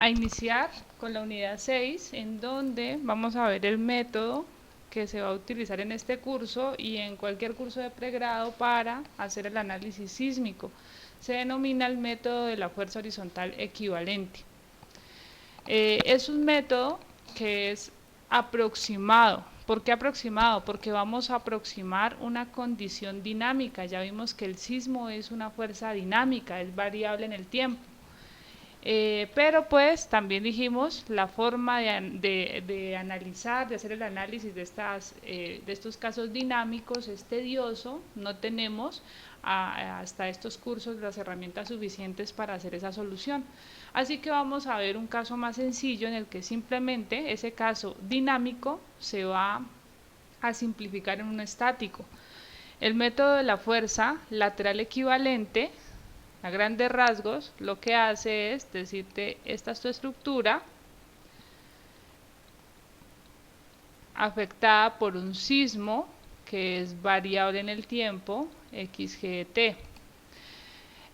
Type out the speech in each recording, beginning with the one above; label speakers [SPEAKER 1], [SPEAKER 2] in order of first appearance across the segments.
[SPEAKER 1] A iniciar con la unidad 6, en donde vamos a ver el método que se va a utilizar en este curso y en cualquier curso de pregrado para hacer el análisis sísmico. Se denomina el método de la fuerza horizontal equivalente. Es un método que es aproximado. ¿Por qué aproximado? Porque vamos a aproximar una condición dinámica. Ya vimos que el sismo es una fuerza dinámica, es variable en el tiempo. Pero pues también dijimos la forma de analizar, de hacer el análisis de estos casos dinámicos es tedioso, no tenemos hasta estos cursos las herramientas suficientes para hacer esa solución. Así que vamos a ver un caso más sencillo en el que simplemente ese caso dinámico se va a simplificar en un estático. El método de la fuerza lateral equivalente, a grandes rasgos, lo que hace es decirte, esta es tu estructura afectada por un sismo que es variable en el tiempo, xgt.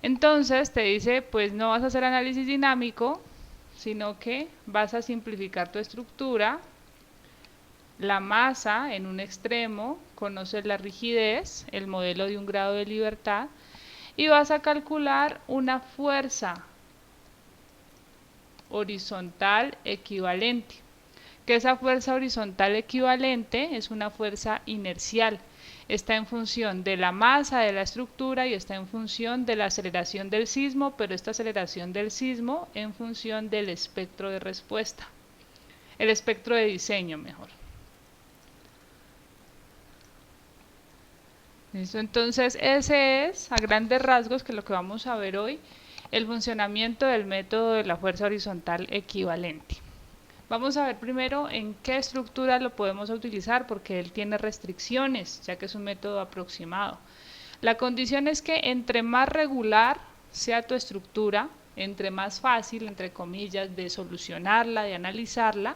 [SPEAKER 1] Entonces te dice, pues no vas a hacer análisis dinámico, sino que vas a simplificar tu estructura, la masa en un extremo, conoces la rigidez, el modelo de un grado de libertad, y vas a calcular una fuerza horizontal equivalente, que esa fuerza horizontal equivalente es una fuerza inercial, está en función de la masa de la estructura y está en función de la aceleración del sismo, pero esta aceleración del sismo en función del espectro de respuesta, el espectro de diseño mejor. ¿Listo? Entonces ese es a grandes rasgos, que es lo que vamos a ver hoy, el funcionamiento del método de la fuerza horizontal equivalente. Vamos a ver primero en qué estructura lo podemos utilizar, porque él tiene restricciones, ya que es un método aproximado. La condición es que entre más regular sea tu estructura, entre más fácil, entre comillas, de solucionarla, de analizarla,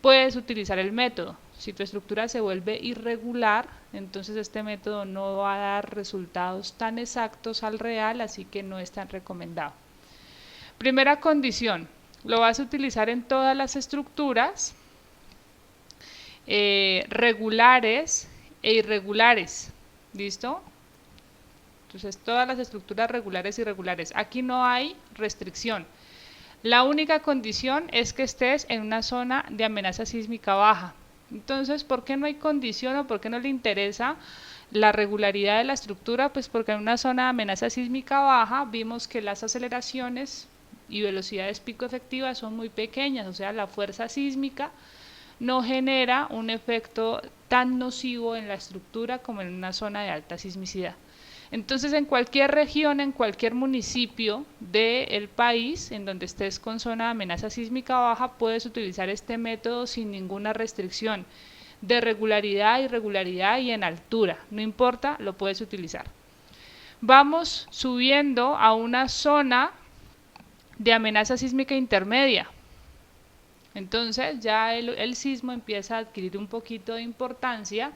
[SPEAKER 1] puedes utilizar el método. Si tu estructura se vuelve irregular, entonces este método no va a dar resultados tan exactos al real, así que no es tan recomendado. Primera condición, lo vas a utilizar en todas las estructuras regulares e irregulares. ¿Listo? Entonces todas las estructuras regulares e irregulares. Aquí no hay restricción. La única condición es que estés en una zona de amenaza sísmica baja. Entonces, ¿por qué no hay condición o por qué no le interesa la regularidad de la estructura? Pues porque en una zona de amenaza sísmica baja vimos que las aceleraciones y velocidades pico efectivas son muy pequeñas, o sea, la fuerza sísmica no genera un efecto tan nocivo en la estructura como en una zona de alta sismicidad. Entonces, en cualquier región, en cualquier municipio del país, en donde estés con zona de amenaza sísmica baja, puedes utilizar este método sin ninguna restricción de regularidad, irregularidad y en altura. No importa, lo puedes utilizar. Vamos subiendo a una zona de amenaza sísmica intermedia. Entonces ya el sismo empieza a adquirir un poquito de importancia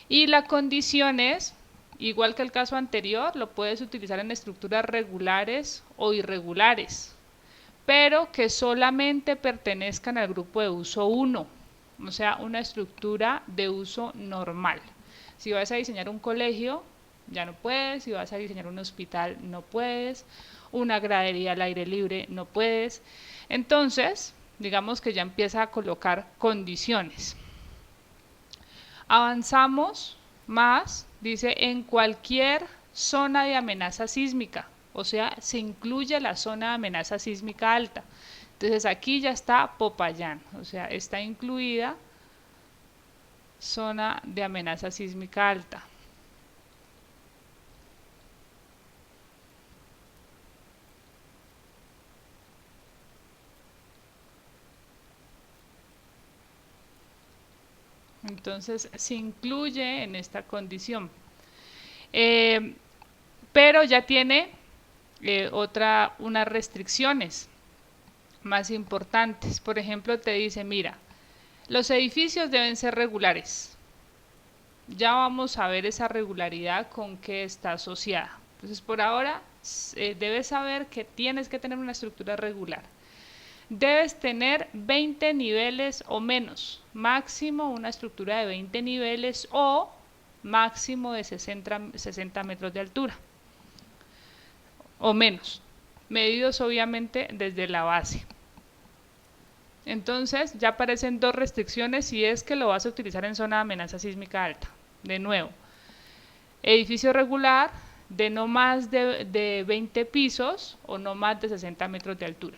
[SPEAKER 1] y la condición es, igual que el caso anterior, lo puedes utilizar en estructuras regulares o irregulares, pero que solamente pertenezcan al grupo de uso 1, o sea, una estructura de uso normal. Si vas a diseñar un colegio, ya no puedes, si vas a diseñar un hospital, no puedes, una gradería al aire libre, no puedes. Entonces, digamos que ya empieza a colocar condiciones. Avanzamos más, dice, en cualquier zona de amenaza sísmica, o sea, se incluye la zona de amenaza sísmica alta. Entonces aquí ya está Popayán, o sea, está incluida zona de amenaza sísmica alta. Entonces se incluye en esta condición. Pero ya tiene unas restricciones más importantes. Por ejemplo, te dice, mira, los edificios deben ser regulares. Ya vamos a ver esa regularidad con qué está asociada. Entonces, por ahora, debes saber que tienes que tener una estructura regular. debes tener 20 niveles o menos, máximo una estructura de 20 niveles o máximo de 60 metros de altura o menos, medidos obviamente desde la base. Entonces ya aparecen dos restricciones si es que lo vas a utilizar en zona de amenaza sísmica alta. De nuevo, edificio regular de no más de 20 pisos o no más de 60 metros de altura.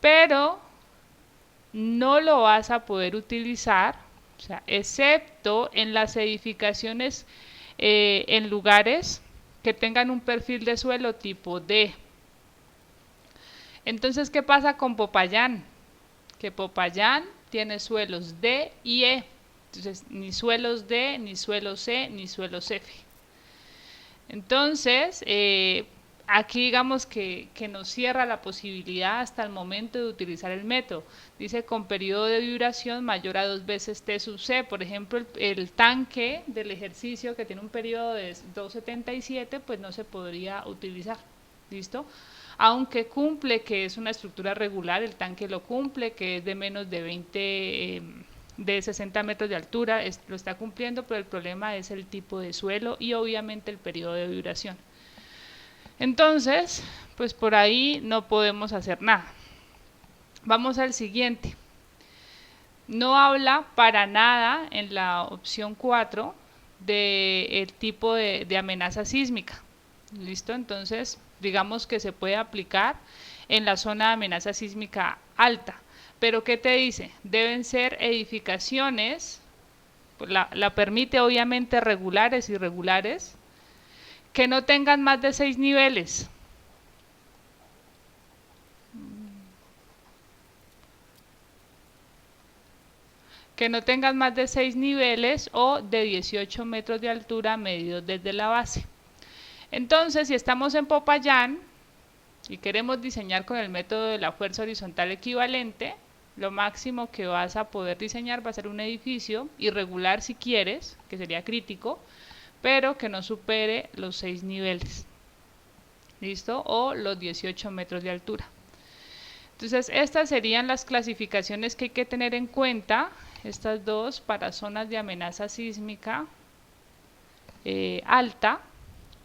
[SPEAKER 1] Pero no lo vas a poder utilizar, o sea, excepto en las edificaciones en lugares que tengan un perfil de suelo tipo D. Entonces, ¿qué pasa con Popayán? Que Popayán tiene suelos D y E. Entonces, ni suelos D, ni suelos C, ni suelos F. Entonces, aquí digamos que nos cierra la posibilidad hasta el momento de utilizar el método. Dice con periodo de vibración mayor a 2 veces T sub C. Por ejemplo, el tanque del ejercicio que tiene un periodo de 2,77, pues no se podría utilizar. ¿Listo? Aunque cumple que es una estructura regular, el tanque lo cumple, que es de menos de 20, de 60 metros de altura, lo está cumpliendo, pero el problema es el tipo de suelo y obviamente el periodo de vibración. Entonces, pues por ahí no podemos hacer nada. Vamos al siguiente. No habla para nada en la opción 4 del tipo de amenaza sísmica. ¿Listo? Entonces, digamos que se puede aplicar en la zona de amenaza sísmica alta. Pero ¿qué te dice? Deben ser edificaciones, pues la permite obviamente regulares y irregulares, que no tengan más de 6 niveles. Que no tengan más de 6 niveles o de 18 metros de altura medidos desde la base. Entonces, si estamos en Popayán y queremos diseñar con el método de la fuerza horizontal equivalente, lo máximo que vas a poder diseñar va a ser un edificio irregular si quieres, que sería crítico, pero que no supere los 6 niveles. ¿Listo? O los 18 metros de altura. Entonces, estas serían las clasificaciones que hay que tener en cuenta, estas dos para zonas de amenaza sísmica alta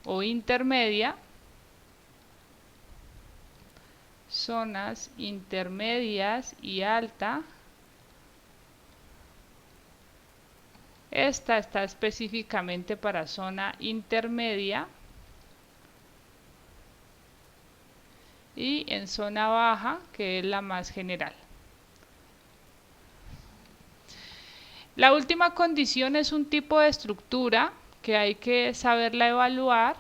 [SPEAKER 1] o intermedia, zonas intermedias y alta. Esta está específicamente para zona intermedia y en zona baja, que es la más general. La última condición es un tipo de estructura que hay que saberla evaluar,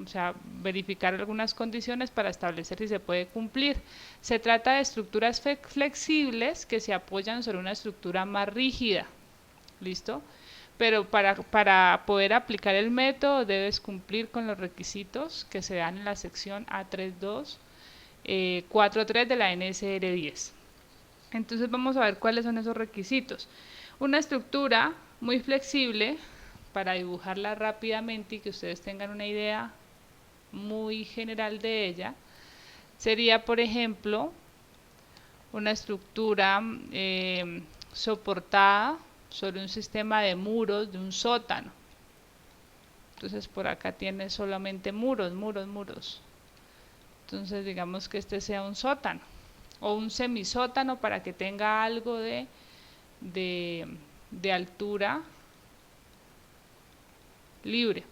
[SPEAKER 1] o sea, verificar algunas condiciones para establecer si se puede cumplir. Se trata de estructuras flexibles que se apoyan sobre una estructura más rígida. ¿Listo? Pero para poder aplicar el método debes cumplir con los requisitos que se dan en la sección A32, 4.3 de la NSR 10. Entonces vamos a ver cuáles son esos requisitos. Una estructura muy flexible, para dibujarla rápidamente y que ustedes tengan una idea muy general de ella, sería por ejemplo una estructura soportada sobre un sistema de muros de un sótano. Entonces por acá tiene solamente muros. Entonces digamos que este sea un sótano o un semisótano para que tenga algo de altura libre.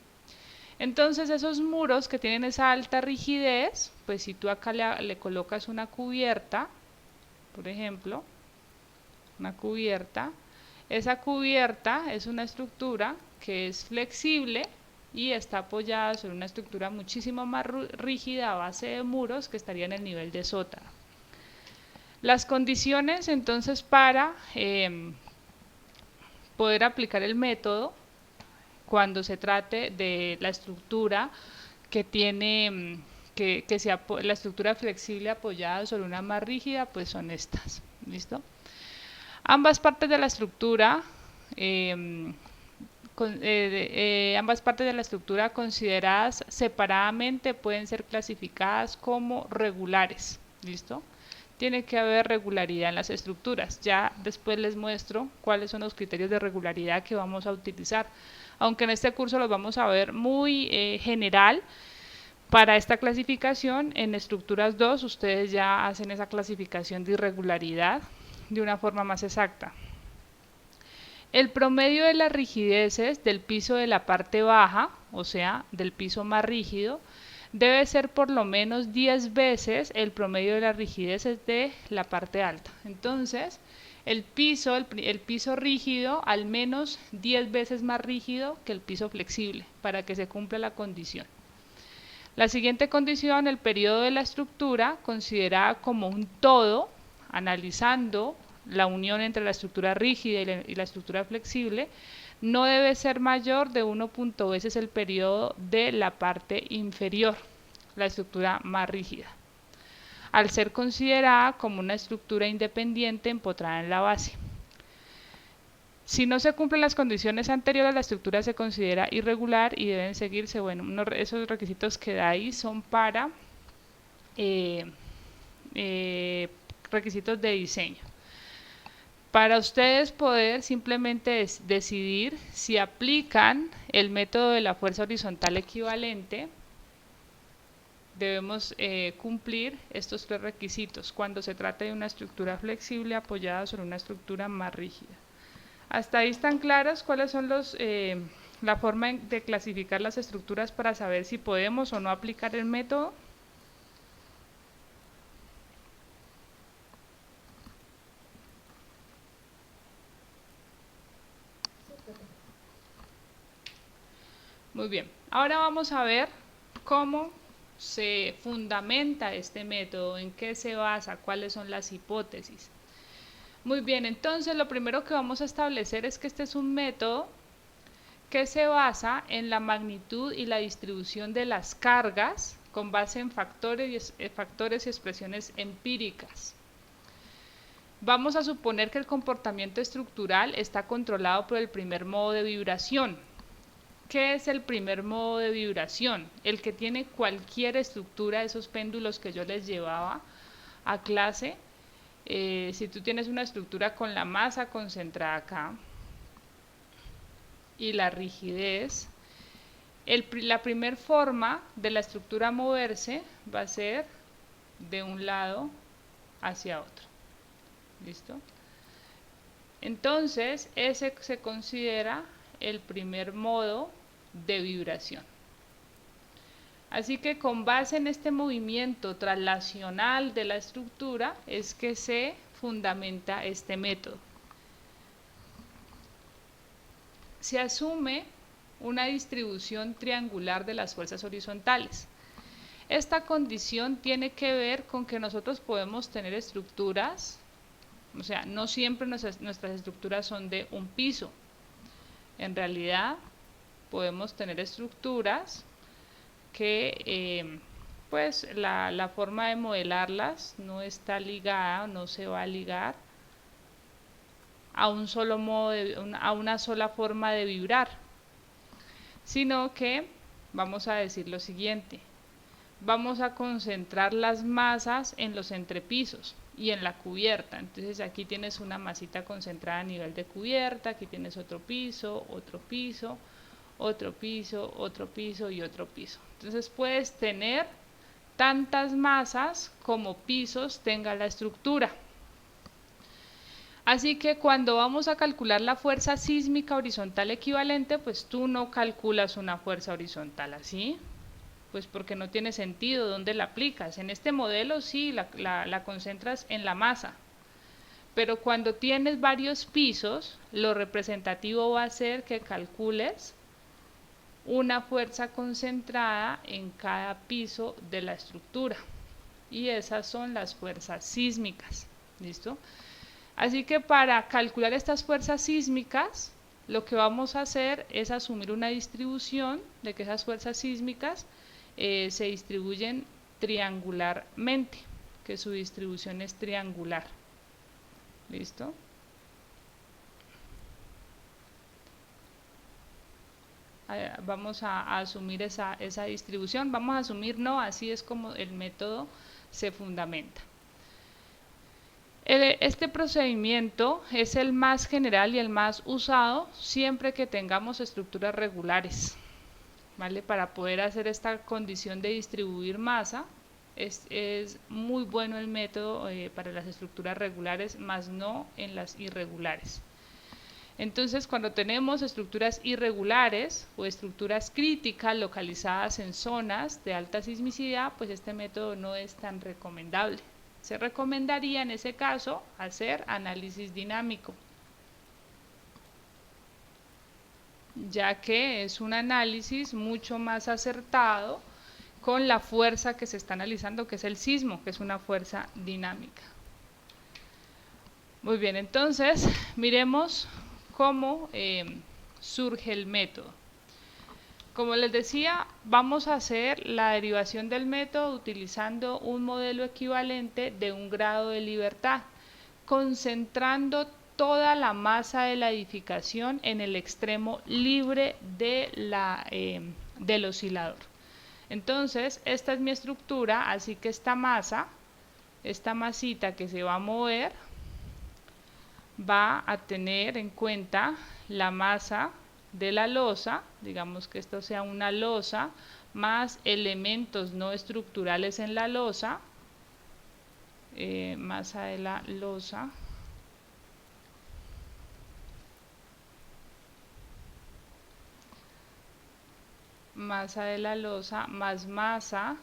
[SPEAKER 1] Entonces esos muros que tienen esa alta rigidez, pues si tú acá le colocas una cubierta, por ejemplo, una cubierta, esa cubierta es una estructura que es flexible y está apoyada sobre una estructura muchísimo más rígida a base de muros que estaría en el nivel de sótano. Las condiciones entonces para poder aplicar el método cuando se trate de la estructura que tiene la estructura flexible apoyada sobre una más rígida, pues son estas. ¿Listo? Ambas partes de la estructura consideradas separadamente pueden ser clasificadas como regulares. ¿Listo? tiene que haber regularidad en las estructuras. Ya después les muestro cuáles son los criterios de regularidad que vamos a utilizar. Aunque en este curso los vamos a ver muy general, para esta clasificación en estructuras 2 ustedes ya hacen esa clasificación de irregularidad de una forma más exacta. El promedio de las rigideces del piso de la parte baja, o sea, del piso más rígido, debe ser por lo menos 10 veces el promedio de las rigideces de la parte alta. Entonces, el piso rígido al menos 10 veces más rígido que el piso flexible para que se cumpla la condición. La siguiente condición, el periodo de la estructura, considerada como un todo, analizando la unión entre la estructura rígida y la estructura flexible, no debe ser mayor de 1.0 veces el periodo de la parte inferior, la estructura más rígida, al ser considerada como una estructura independiente empotrada en la base. Si no se cumplen las condiciones anteriores, la estructura se considera irregular y deben seguirse, bueno, esos requisitos que da ahí son para requisitos de diseño. Para ustedes poder simplemente decidir si aplican el método de la fuerza horizontal equivalente, debemos cumplir estos 3 requisitos cuando se trata de una estructura flexible apoyada sobre una estructura más rígida. ¿Hasta ahí están claros cuáles son la forma de clasificar las estructuras para saber si podemos o no aplicar el método? Muy bien, ahora vamos a ver cómo se fundamenta este método, en qué se basa, cuáles son las hipótesis. Muy bien, entonces lo primero que vamos a establecer es que este es un método que se basa en la magnitud y la distribución de las cargas con base en factores y expresiones empíricas. Vamos a suponer que el comportamiento estructural está controlado por el primer modo de vibración. ¿Qué es el primer modo de vibración? El que tiene cualquier estructura de esos péndulos que yo les llevaba a clase. Si tú tienes una estructura con la masa concentrada acá y la rigidez, la primera forma de la estructura a moverse va a ser de un lado hacia otro. ¿Listo? Entonces, ese se considera el primer modo de vibración. Así que con base en este movimiento traslacional de la estructura es que se fundamenta este método. Se asume una distribución triangular de las fuerzas horizontales. Esta condición tiene que ver con que nosotros podemos tener estructuras, o sea, no siempre nuestras estructuras son de un piso. En realidad podemos tener estructuras que pues la forma de modelarlas no está ligada, no se va a ligar a un solo modo a una sola forma de vibrar, sino que vamos a decir lo siguiente: vamos a concentrar las masas en los entrepisos y en la cubierta. Entonces aquí tienes una masita concentrada a nivel de cubierta, aquí tienes otro piso, otro piso, otro piso, otro piso y otro piso. Entonces puedes tener tantas masas como pisos tenga la estructura. Así que cuando vamos a calcular la fuerza sísmica horizontal equivalente, pues tú no calculas una fuerza horizontal así, pues porque no tiene sentido dónde la aplicas. En este modelo sí, la concentras en la masa, pero cuando tienes varios pisos, lo representativo va a ser que calcules una fuerza concentrada en cada piso de la estructura, y esas son las fuerzas sísmicas. ¿Listo? Así que para calcular estas fuerzas sísmicas, lo que vamos a hacer es asumir una distribución de que esas fuerzas sísmicas se distribuyen triangularmente, que su distribución es triangular. ¿Listo? Vamos a asumir esa distribución. Vamos a asumir no, así es como el método se fundamenta. Este procedimiento es el más general y el más usado siempre que tengamos estructuras regulares, ¿vale? Para poder hacer esta condición de distribuir masa, es muy bueno el método para las estructuras regulares, más no en las irregulares. Entonces, cuando tenemos estructuras irregulares o estructuras críticas localizadas en zonas de alta sismicidad, pues este método no es tan recomendable. Se recomendaría en ese caso hacer análisis dinámico, ya que es un análisis mucho más acertado con la fuerza que se está analizando, que es el sismo, que es una fuerza dinámica. Muy bien, entonces miremos cómo surge el método. Como les decía, vamos a hacer la derivación del método utilizando un modelo equivalente de un grado de libertad, concentrando toda la masa de la edificación en el extremo libre del oscilador. Entonces, esta es mi estructura, así que esta masita que se va a mover, va a tener en cuenta la masa de la losa, digamos que esto sea una losa, más elementos no estructurales en la losa, masa de la losa, más masa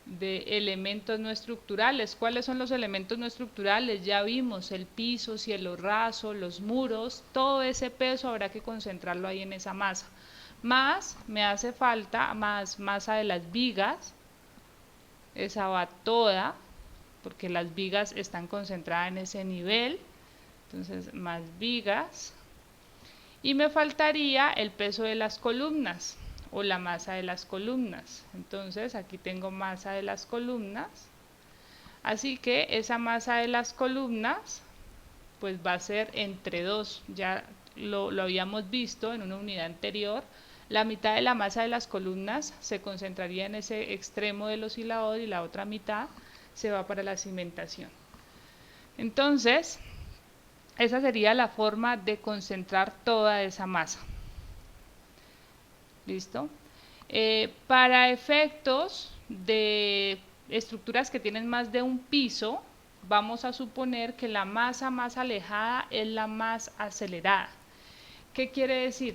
[SPEAKER 1] de elementos no estructurales. ¿Cuáles son los elementos no estructurales? Ya vimos el piso, cielo raso, los muros, todo ese peso habrá que concentrarlo ahí en esa masa. Más me hace falta más masa de las vigas, esa va toda, porque las vigas están concentradas en ese nivel, entonces más vigas. Y me faltaría el peso de las columnas o la masa de las columnas. Entonces aquí tengo masa de las columnas, así que esa masa de las columnas pues va a ser entre 2, ya lo habíamos visto en una unidad anterior. La mitad de la masa de las columnas se concentraría en ese extremo del oscilador y la otra mitad se va para la cimentación. Entonces, esa sería la forma de concentrar toda esa masa. ¿Listo? Para efectos de estructuras que tienen más de un piso, vamos a suponer que la masa más alejada es la más acelerada. ¿Qué quiere decir?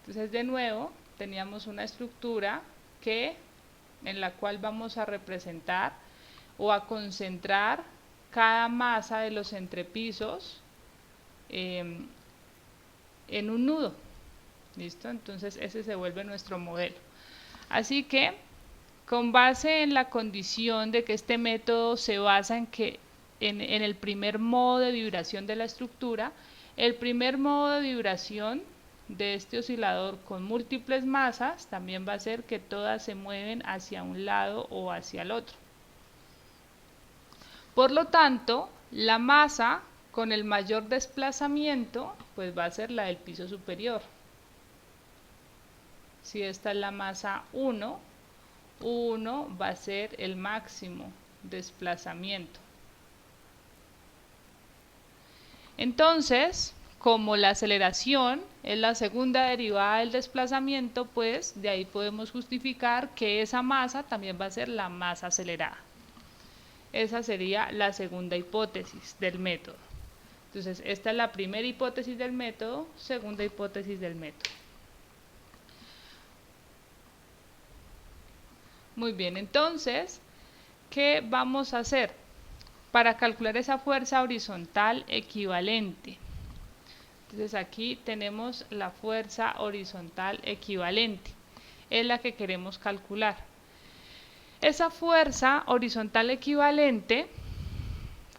[SPEAKER 1] Entonces, de nuevo, teníamos una estructura en la cual vamos a representar o a concentrar cada masa de los entrepisos en un nudo. ¿Listo? Entonces ese se vuelve nuestro modelo. Así que, con base en la condición de que este método se basa en el primer modo de vibración de la estructura, el primer modo de vibración de este oscilador con múltiples masas también va a ser que todas se mueven hacia un lado o hacia el otro. Por lo tanto, la masa con el mayor desplazamiento pues va a ser la del piso superior. Si esta es la masa 1, 1 va a ser el máximo desplazamiento. Entonces, como la aceleración es la segunda derivada del desplazamiento, pues de ahí podemos justificar que esa masa también va a ser la masa acelerada. Esa sería la segunda hipótesis del método. Entonces, esta es la primera hipótesis del método, segunda hipótesis del método. Muy bien, entonces, ¿qué vamos a hacer para calcular esa fuerza horizontal equivalente? Entonces aquí tenemos la fuerza horizontal equivalente, es la que queremos calcular. Esa fuerza horizontal equivalente,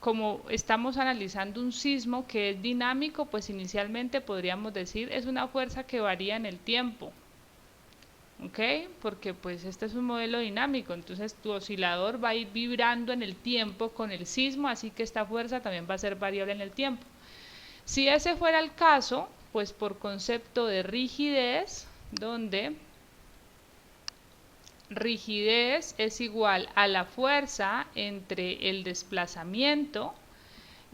[SPEAKER 1] como estamos analizando un sismo que es dinámico, pues inicialmente podríamos decir es una fuerza que varía en el tiempo. ¿Ok? Porque pues este es un modelo dinámico, entonces tu oscilador va a ir vibrando en el tiempo con el sismo, así que esta fuerza también va a ser variable en el tiempo. Si ese fuera el caso, pues por concepto de rigidez, donde rigidez es igual a la fuerza entre el desplazamiento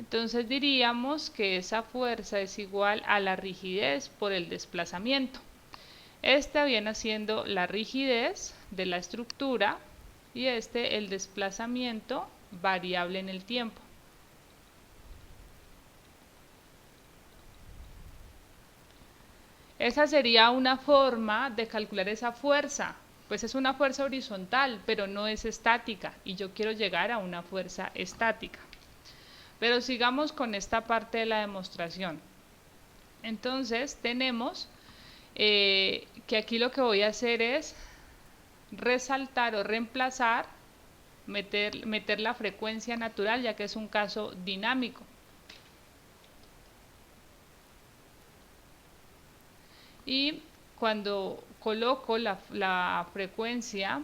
[SPEAKER 1] Entonces diríamos que esa fuerza es igual a la rigidez por el desplazamiento. Esta viene siendo la rigidez de la estructura y el desplazamiento variable en el tiempo. Esa sería una forma de calcular esa fuerza. Pues es una fuerza horizontal, pero no es estática y yo quiero llegar a una fuerza estática. Pero sigamos con esta parte de la demostración. Entonces tenemos que aquí lo que voy a hacer es resaltar o reemplazar, meter la frecuencia natural, ya que es un caso dinámico. Y cuando coloco la frecuencia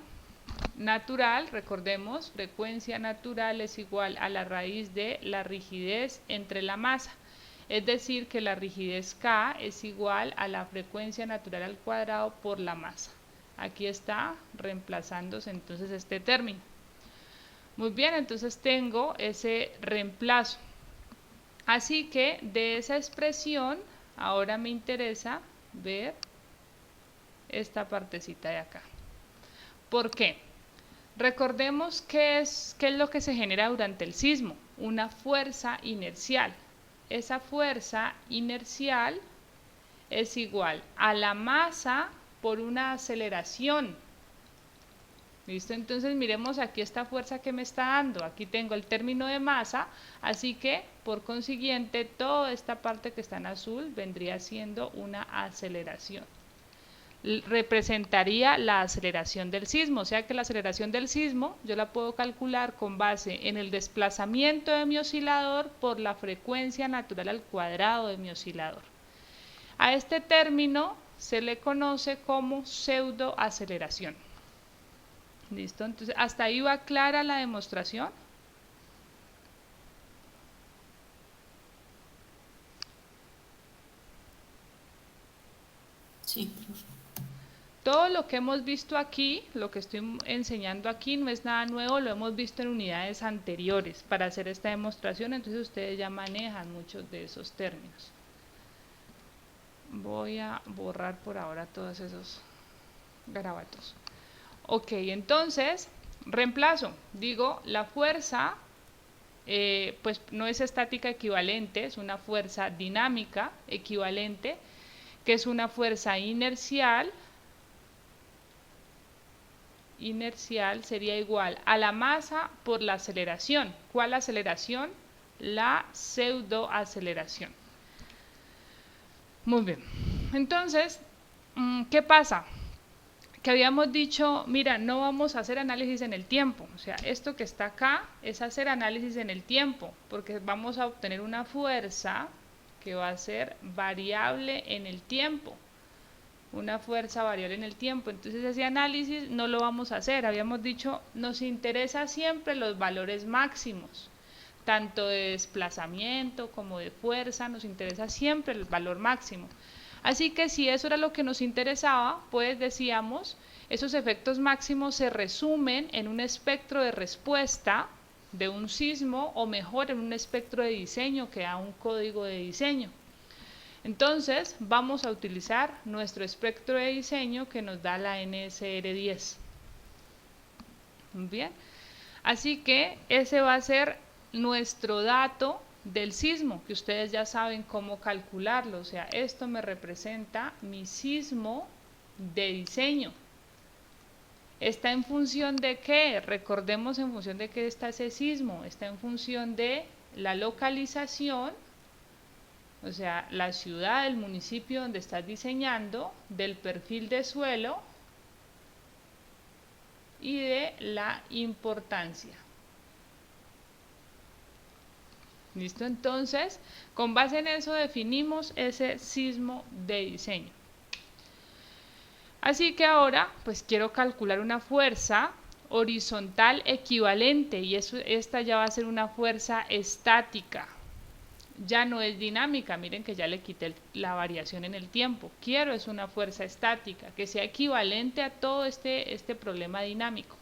[SPEAKER 1] natural, recordemos, frecuencia natural es igual a la raíz de la rigidez entre la masa. Es decir, que la rigidez K es igual a la frecuencia natural al cuadrado por la masa. Aquí está reemplazándose entonces este término. Muy bien, entonces tengo ese reemplazo. Así que de esa expresión, ahora me interesa ver esta partecita de acá. ¿Por qué? Recordemos qué es lo que se genera durante el sismo, una fuerza inercial. Esa fuerza inercial es igual a la masa por una aceleración. ¿Listo? Entonces miremos aquí esta fuerza que me está dando. Aquí tengo el término de masa, así que por consiguiente toda esta parte que está en azul vendría siendo una aceleración. Representaría la aceleración del sismo, o sea que la aceleración del sismo yo la puedo calcular con base en el desplazamiento de mi oscilador por la frecuencia natural al cuadrado de mi oscilador. A este término se le conoce como pseudoaceleración. ¿Listo? Entonces, ¿hasta ahí va clara la demostración?
[SPEAKER 2] Sí, profe.
[SPEAKER 1] Todo lo que hemos visto aquí, lo que estoy enseñando aquí, no es nada nuevo, lo hemos visto en unidades anteriores para hacer esta demostración, entonces ustedes ya manejan muchos de esos términos. Voy a borrar por ahora todos esos garabatos. Ok, entonces, reemplazo, digo, la fuerza, pues no es estática equivalente, es una fuerza dinámica equivalente, que es una fuerza inercial sería igual a la masa por la aceleración. ¿Cuál aceleración? La pseudoaceleración. Muy bien. Entonces, ¿qué pasa? Que habíamos dicho, mira, no vamos a hacer análisis en el tiempo. O sea, esto que está acá es hacer análisis en el tiempo, porque vamos a obtener una fuerza que va a ser variable en el tiempo. Una fuerza variable en el tiempo, entonces ese análisis no lo vamos a hacer. Habíamos dicho, nos interesa siempre los valores máximos, tanto de desplazamiento como de fuerza, nos interesa siempre el valor máximo. Así que si eso era lo que nos interesaba, pues decíamos, esos efectos máximos se resumen en un espectro de respuesta de un sismo, o mejor en un espectro de diseño que da un código de diseño. Entonces vamos a utilizar nuestro espectro de diseño que nos da la NSR10. Bien, así que ese va a ser nuestro dato del sismo, que ustedes ya saben cómo calcularlo. O sea, esto me representa mi sismo de diseño. ¿Está en función de qué? Recordemos en función de qué está ese sismo. Está en función de la localización, o sea, la ciudad, el municipio donde estás diseñando, del perfil de suelo y de la importancia. ¿Listo? Entonces, con base en eso definimos ese sismo de diseño. Así que ahora, pues quiero calcular una fuerza horizontal equivalente y esta ya va a ser una fuerza estática. Ya no es dinámica, miren que ya le quité la variación en el tiempo. Quiero es una fuerza estática, que sea equivalente a todo este problema dinámico.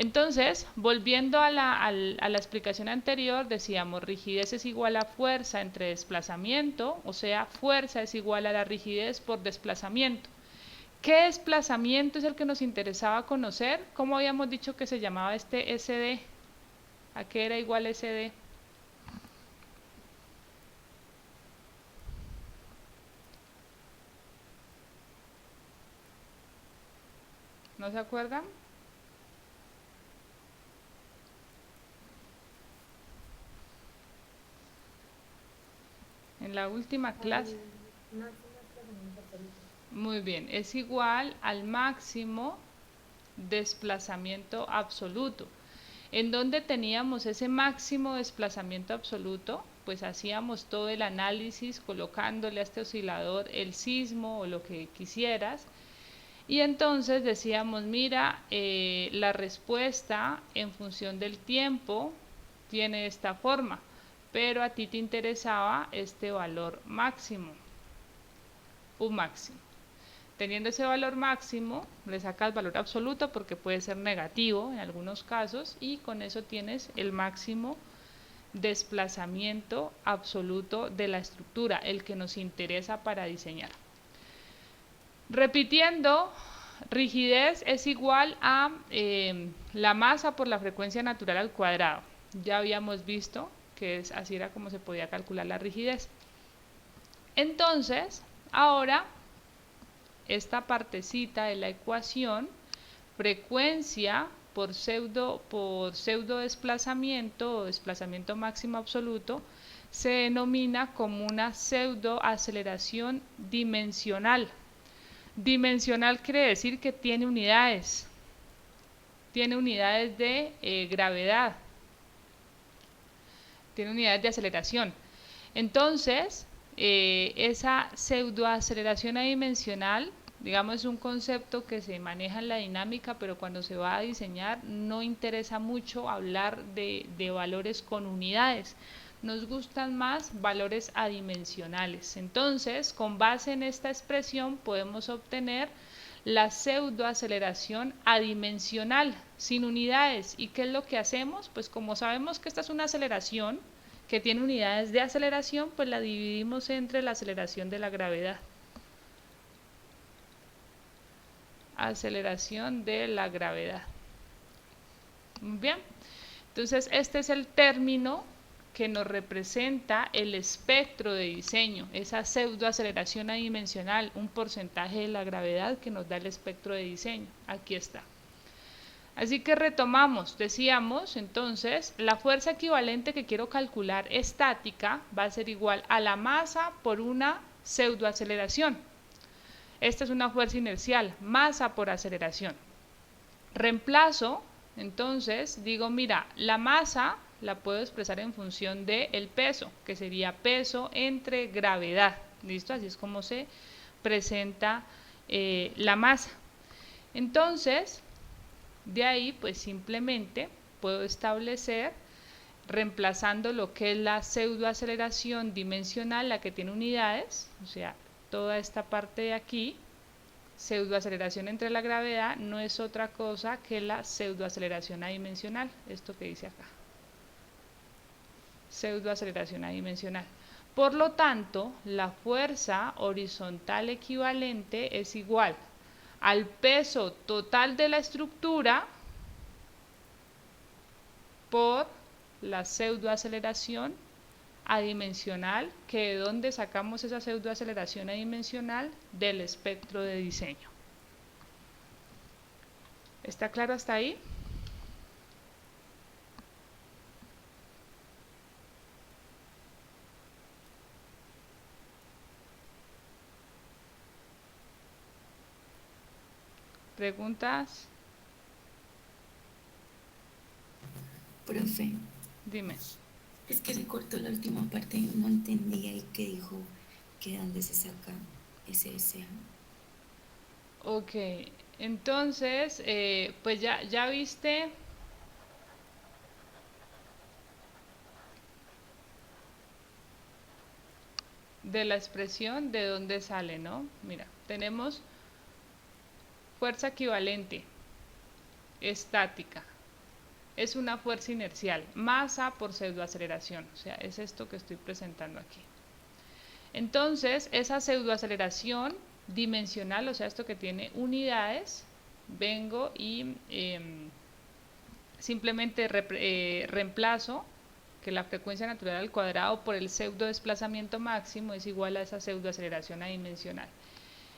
[SPEAKER 1] Entonces, volviendo a la explicación anterior, decíamos rigidez es igual a fuerza entre desplazamiento, o sea, fuerza es igual a la rigidez por desplazamiento. ¿Qué desplazamiento es el que nos interesaba conocer? ¿Cómo habíamos dicho que se llamaba este SD? ¿A qué era igual SD? ¿No se acuerdan? En la última clase. Muy bien, es igual al máximo desplazamiento absoluto. ¿En dónde teníamos ese máximo desplazamiento absoluto? Pues hacíamos todo el análisis colocándole a este oscilador el sismo o lo que quisieras. Y entonces decíamos, mira, la respuesta en función del tiempo tiene esta forma, pero a ti te interesaba este valor máximo, un máximo. Teniendo ese valor máximo, le sacas valor absoluto porque puede ser negativo en algunos casos y con eso tienes el máximo desplazamiento absoluto de la estructura, el que nos interesa para diseñar. Repitiendo, rigidez es igual a la masa por la frecuencia natural al cuadrado. Ya habíamos visto que así era como se podía calcular la rigidez. Entonces, ahora esta partecita de la ecuación, frecuencia por pseudo desplazamiento o desplazamiento máximo absoluto, se denomina como una pseudo aceleración dimensional. Dimensional quiere decir que tiene unidades de gravedad, tiene unidades de aceleración. Entonces, esa pseudoaceleración adimensional, digamos, es un concepto que se maneja en la dinámica, pero cuando se va a diseñar no interesa mucho hablar de valores con unidades. Nos gustan más valores adimensionales. Entonces, con base en esta expresión podemos obtener la pseudoaceleración adimensional, sin unidades. ¿Y qué es lo que hacemos? Pues como sabemos que esta es una aceleración que tiene unidades de aceleración, pues la dividimos entre la aceleración de la gravedad. Aceleración de la gravedad. Muy bien. Entonces, este es el término que nos representa el espectro de diseño, esa pseudoaceleración adimensional, un porcentaje de la gravedad que nos da el espectro de diseño. Aquí está. Así que retomamos, decíamos entonces, la fuerza equivalente que quiero calcular estática va a ser igual a la masa por una pseudoaceleración. Esta es una fuerza inercial, masa por aceleración. Reemplazo, entonces, digo, mira, la masa la puedo expresar en función del peso, que sería peso entre gravedad. ¿Listo? Así es como se presenta la masa. Entonces, de ahí, pues simplemente puedo establecer, reemplazando lo que es la pseudoaceleración dimensional, la que tiene unidades, o sea, toda esta parte de aquí, pseudoaceleración entre la gravedad, no es otra cosa que la pseudoaceleración adimensional, esto que dice acá. Pseudoaceleración adimensional. Por lo tanto, la fuerza horizontal equivalente es igual al peso total de la estructura por la pseudoaceleración adimensional, que de dónde sacamos esa pseudoaceleración adimensional, del espectro de diseño. ¿Está claro hasta ahí? ¿Preguntas?
[SPEAKER 2] Profe,
[SPEAKER 1] Dime.
[SPEAKER 2] es que se cortó la última parte, no entendía y que dijo que de dónde se saca SSA.
[SPEAKER 1] Ok, entonces, pues ya viste de la expresión de dónde sale, ¿no? Mira, tenemos fuerza equivalente, estática. es una fuerza inercial, masa por pseudoaceleración, o sea, es esto que estoy presentando aquí. Entonces, esa pseudoaceleración dimensional, o sea, esto que tiene unidades, vengo y simplemente reemplazo que la frecuencia natural al cuadrado por el pseudo desplazamiento máximo es igual a esa pseudoaceleración adimensional.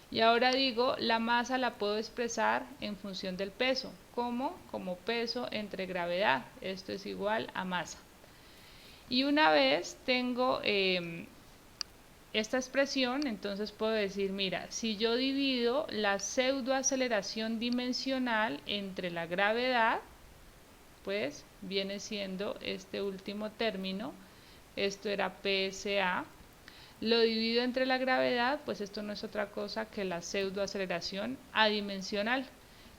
[SPEAKER 1] Y ahora digo, la masa la puedo expresar en función del peso. ¿Cómo? Como peso entre gravedad. Esto es igual a masa. Y una vez tengo esta expresión, entonces puedo decir, mira, si yo divido la pseudoaceleración dimensional entre la gravedad, pues viene siendo este último término, esto era PSA, lo divido entre la gravedad, pues esto no es otra cosa que la pseudoaceleración adimensional,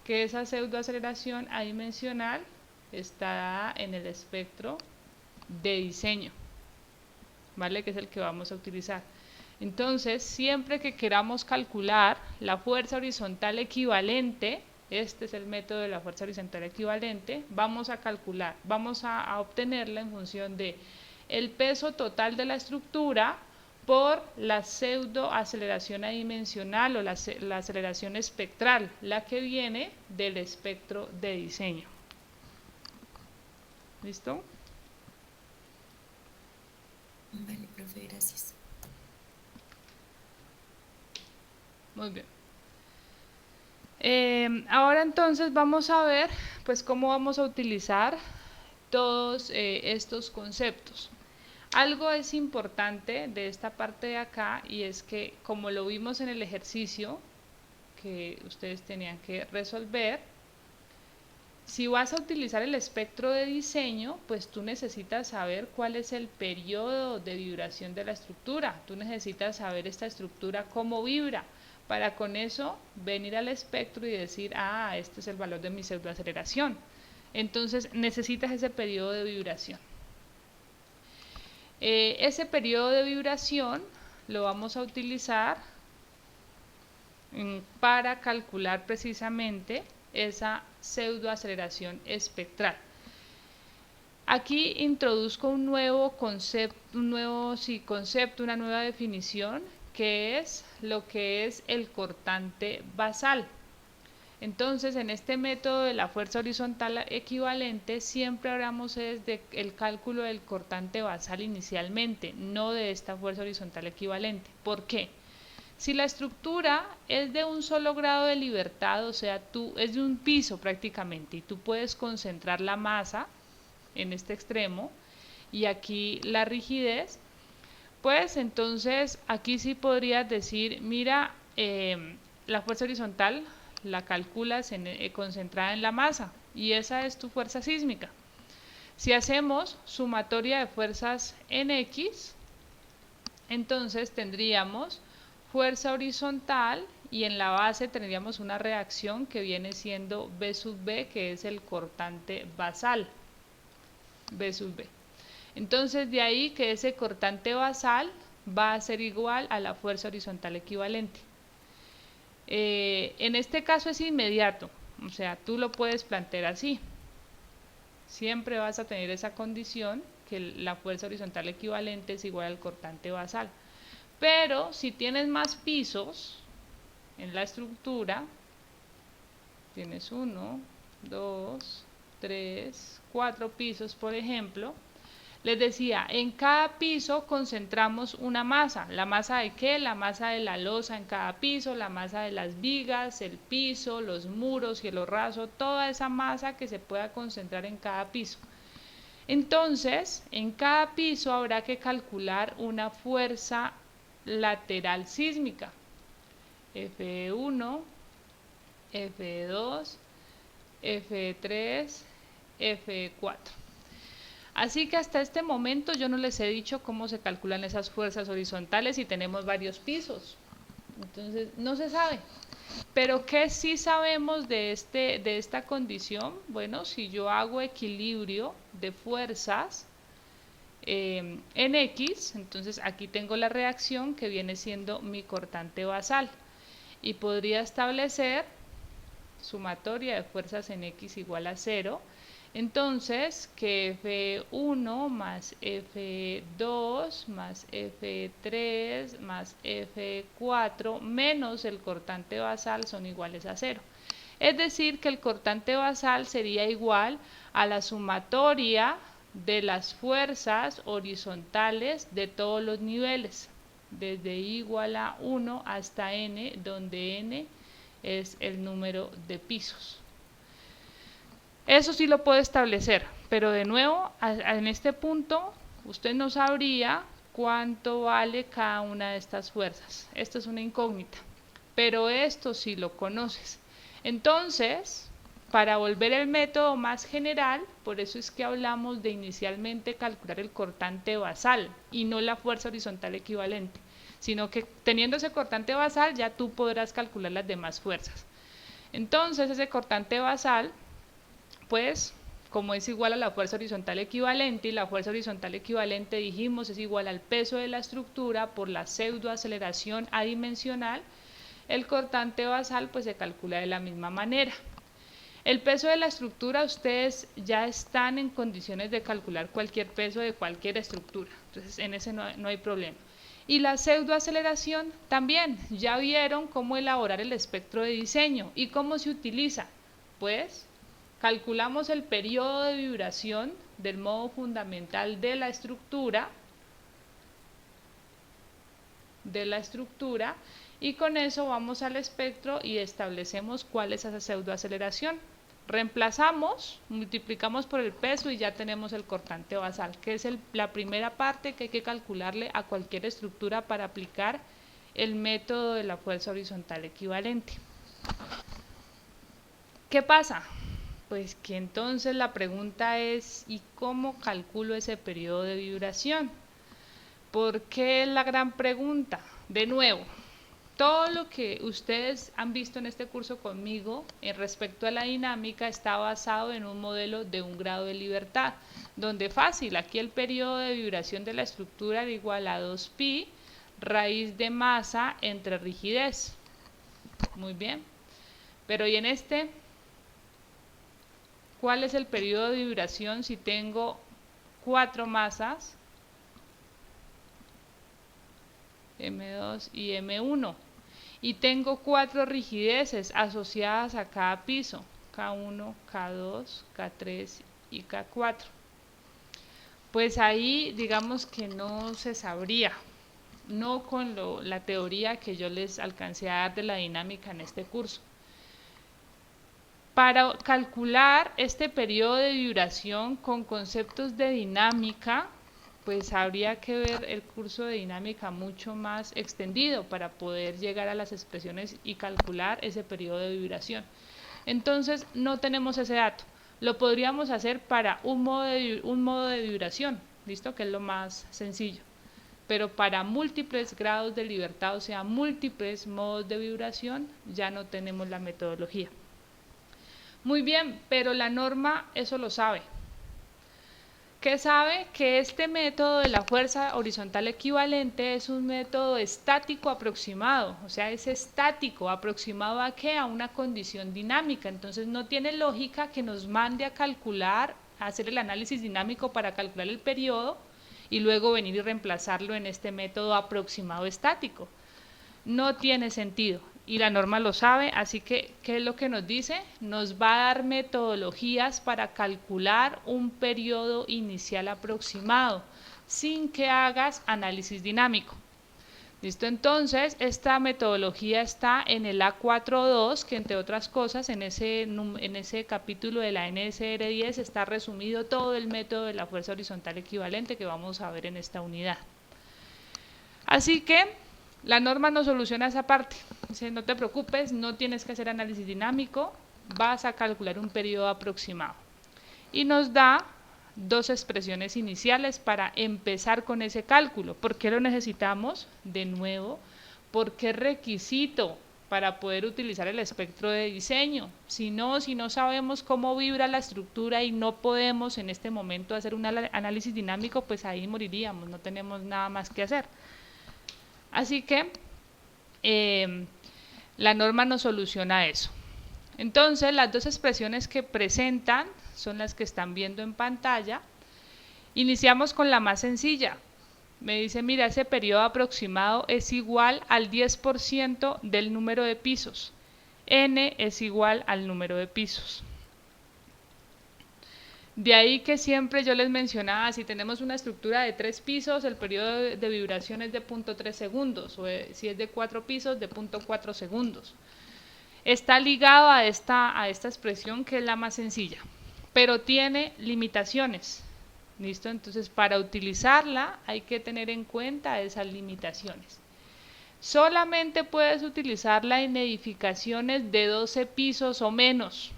[SPEAKER 1] que esa pseudoaceleración adimensional está en el espectro de diseño, ¿vale? Que es el que vamos a utilizar. Entonces, siempre que queramos calcular la fuerza horizontal equivalente, este es el método de la fuerza horizontal equivalente, vamos a calcular, vamos a obtenerla en función de el peso total de la estructura por la pseudoaceleración adimensional o la aceleración espectral, la que viene del espectro de diseño. ¿Listo?
[SPEAKER 2] Vale, profe, gracias.
[SPEAKER 1] Muy bien. Ahora entonces vamos a ver pues cómo vamos a utilizar todos estos conceptos. Algo es importante de esta parte de acá y es que como lo vimos en el ejercicio que ustedes tenían que resolver, si vas a utilizar el espectro de diseño, pues tú necesitas saber cuál es el periodo de vibración de la estructura, tú necesitas saber esta estructura cómo vibra, para con eso venir al espectro y decir, ah, este es el valor de mi pseudoaceleración. Entonces necesitas ese periodo de vibración. Ese periodo de vibración lo vamos a utilizar para calcular precisamente esa pseudoaceleración espectral. Aquí introduzco un nuevo concepto, una nueva definición, que es lo que es el cortante basal. Entonces, en este método de la fuerza horizontal equivalente, siempre hablamos del cálculo del cortante basal inicialmente, no de esta fuerza horizontal equivalente. ¿Por qué? Si la estructura es de un solo grado de libertad, o sea, es de un piso prácticamente, y tú puedes concentrar la masa en este extremo y aquí la rigidez, pues entonces aquí sí podrías decir, mira, la fuerza horizontal la calculas concentrada en la masa y esa es tu fuerza sísmica. Si hacemos sumatoria de fuerzas en X, entonces tendríamos fuerza horizontal y en la base tendríamos una reacción que viene siendo B sub B, que es el cortante basal, B sub B. Entonces de ahí que ese cortante basal va a ser igual a la fuerza horizontal equivalente. En este caso es inmediato, o sea, tú lo puedes plantear así. Siempre vas a tener esa condición que la fuerza horizontal equivalente es igual al cortante basal. Pero si tienes más pisos en la estructura, tienes 1, 2, 3, 4 pisos, por ejemplo, les decía, en cada piso concentramos una masa. ¿La masa de qué? La masa de la losa en cada piso, la masa de las vigas, el piso, los muros, cielo raso, toda esa masa que se pueda concentrar en cada piso. Entonces, en cada piso habrá que calcular una fuerza lateral sísmica. F1, F2, F3, F4. Así que hasta este momento yo no les he dicho cómo se calculan esas fuerzas horizontales y tenemos varios pisos. Entonces no se sabe. Pero ¿qué sí sabemos de esta condición? Bueno, si yo hago equilibrio de fuerzas en X, entonces aquí tengo la reacción que viene siendo mi cortante basal. Y podría establecer sumatoria de fuerzas en X igual a 0. Entonces, que F1 más F2 más F3 más F4 menos el cortante basal son iguales a 0. Es decir, que el cortante basal sería igual a la sumatoria de las fuerzas horizontales de todos los niveles, desde I igual a 1 hasta N, donde N es el número de pisos. Eso sí lo puedo establecer, pero de nuevo, en este punto, usted no sabría cuánto vale cada una de estas fuerzas. Esto es una incógnita, pero esto sí lo conoces. Entonces, para volver el método más general, por eso es que hablamos de inicialmente calcular el cortante basal y no la fuerza horizontal equivalente, sino que teniendo ese cortante basal ya tú podrás calcular las demás fuerzas. Entonces, ese cortante basal, pues, como es igual a la fuerza horizontal equivalente, y la fuerza horizontal equivalente dijimos es igual al peso de la estructura por la pseudoaceleración adimensional, el cortante basal pues se calcula de la misma manera. El peso de la estructura, ustedes ya están en condiciones de calcular cualquier peso de cualquier estructura, entonces en ese no hay problema. Y la pseudoaceleración también, ya vieron cómo elaborar el espectro de diseño y cómo se utiliza. Pues calculamos el periodo de vibración del modo fundamental de la estructura, y con eso vamos al espectro y establecemos cuál es esa pseudoaceleración. Reemplazamos, multiplicamos por el peso y ya tenemos el cortante basal, que es la primera parte que hay que calcularle a cualquier estructura para aplicar el método de la fuerza horizontal equivalente. ¿Qué pasa? Pues que entonces la pregunta es, ¿y cómo calculo ese periodo de vibración? ¿Por qué es la gran pregunta? De nuevo, todo lo que ustedes han visto en este curso conmigo en respecto a la dinámica está basado en un modelo de un grado de libertad, donde fácil, aquí el periodo de vibración de la estructura era igual a 2pi raíz de masa entre rigidez. Muy bien, pero ¿y en este? ¿Cuál es el periodo de vibración si tengo 4 masas, M2 y M1, y tengo 4 rigideces asociadas a cada piso, K1, K2, K3 y K4? Pues ahí digamos que no se sabría, no con la teoría que yo les alcancé a dar de la dinámica en este curso. Para calcular este periodo de vibración con conceptos de dinámica, pues habría que ver el curso de dinámica mucho más extendido para poder llegar a las expresiones y calcular ese periodo de vibración. Entonces no tenemos ese dato. Lo podríamos hacer para un modo de vibración, ¿listo? Que es lo más sencillo. Pero para múltiples grados de libertad, o sea, múltiples modos de vibración, ya no tenemos la metodología. Muy bien, pero la norma eso lo sabe. ¿Qué sabe? Que este método de la fuerza horizontal equivalente es un método estático aproximado, o sea, es estático, ¿aproximado a qué? A una condición dinámica. Entonces no tiene lógica que nos mande a calcular, a hacer el análisis dinámico para calcular el periodo y luego venir y reemplazarlo en este método aproximado estático. No tiene sentido. Y la norma lo sabe, así que, ¿qué es lo que nos dice? Nos va a dar metodologías para calcular un periodo inicial aproximado, sin que hagas análisis dinámico. ¿Listo? Entonces, esta metodología está en el A4.2, que entre otras cosas, en ese capítulo de la NSR 10 está resumido todo el método de la fuerza horizontal equivalente que vamos a ver en esta unidad. Así que la norma nos soluciona esa parte. Dice, no te preocupes, no tienes que hacer análisis dinámico, vas a calcular un periodo aproximado. Y nos da dos expresiones iniciales para empezar con ese cálculo. ¿Por qué lo necesitamos? De nuevo, porque es requisito para poder utilizar el espectro de diseño. Si no sabemos cómo vibra la estructura y no podemos en este momento hacer un análisis dinámico, pues ahí moriríamos, no tenemos nada más que hacer. Así que la norma nos soluciona eso. Entonces, las dos expresiones que presentan son las que están viendo en pantalla. Iniciamos con la más sencilla. Me dice, mira, ese periodo aproximado es igual al 10% del número de pisos. N es igual al número de pisos. De ahí que siempre yo les mencionaba, si tenemos una estructura de 3 pisos, el periodo de vibración es de 0.3 segundos, o si es de 4 pisos, de 0.4 segundos. Está ligado a esta expresión que es la más sencilla, pero tiene limitaciones. ¿Listo? Entonces, para utilizarla hay que tener en cuenta esas limitaciones. Solamente puedes utilizarla en edificaciones de 12 pisos o menos.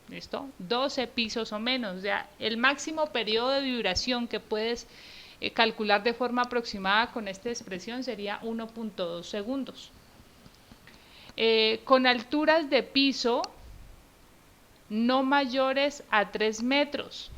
[SPEAKER 1] ¿Listo? 12 pisos o menos. O sea, el máximo periodo de vibración que puedes calcular de forma aproximada con esta expresión sería 1.2 segundos. Con alturas de piso no mayores a 3 metros.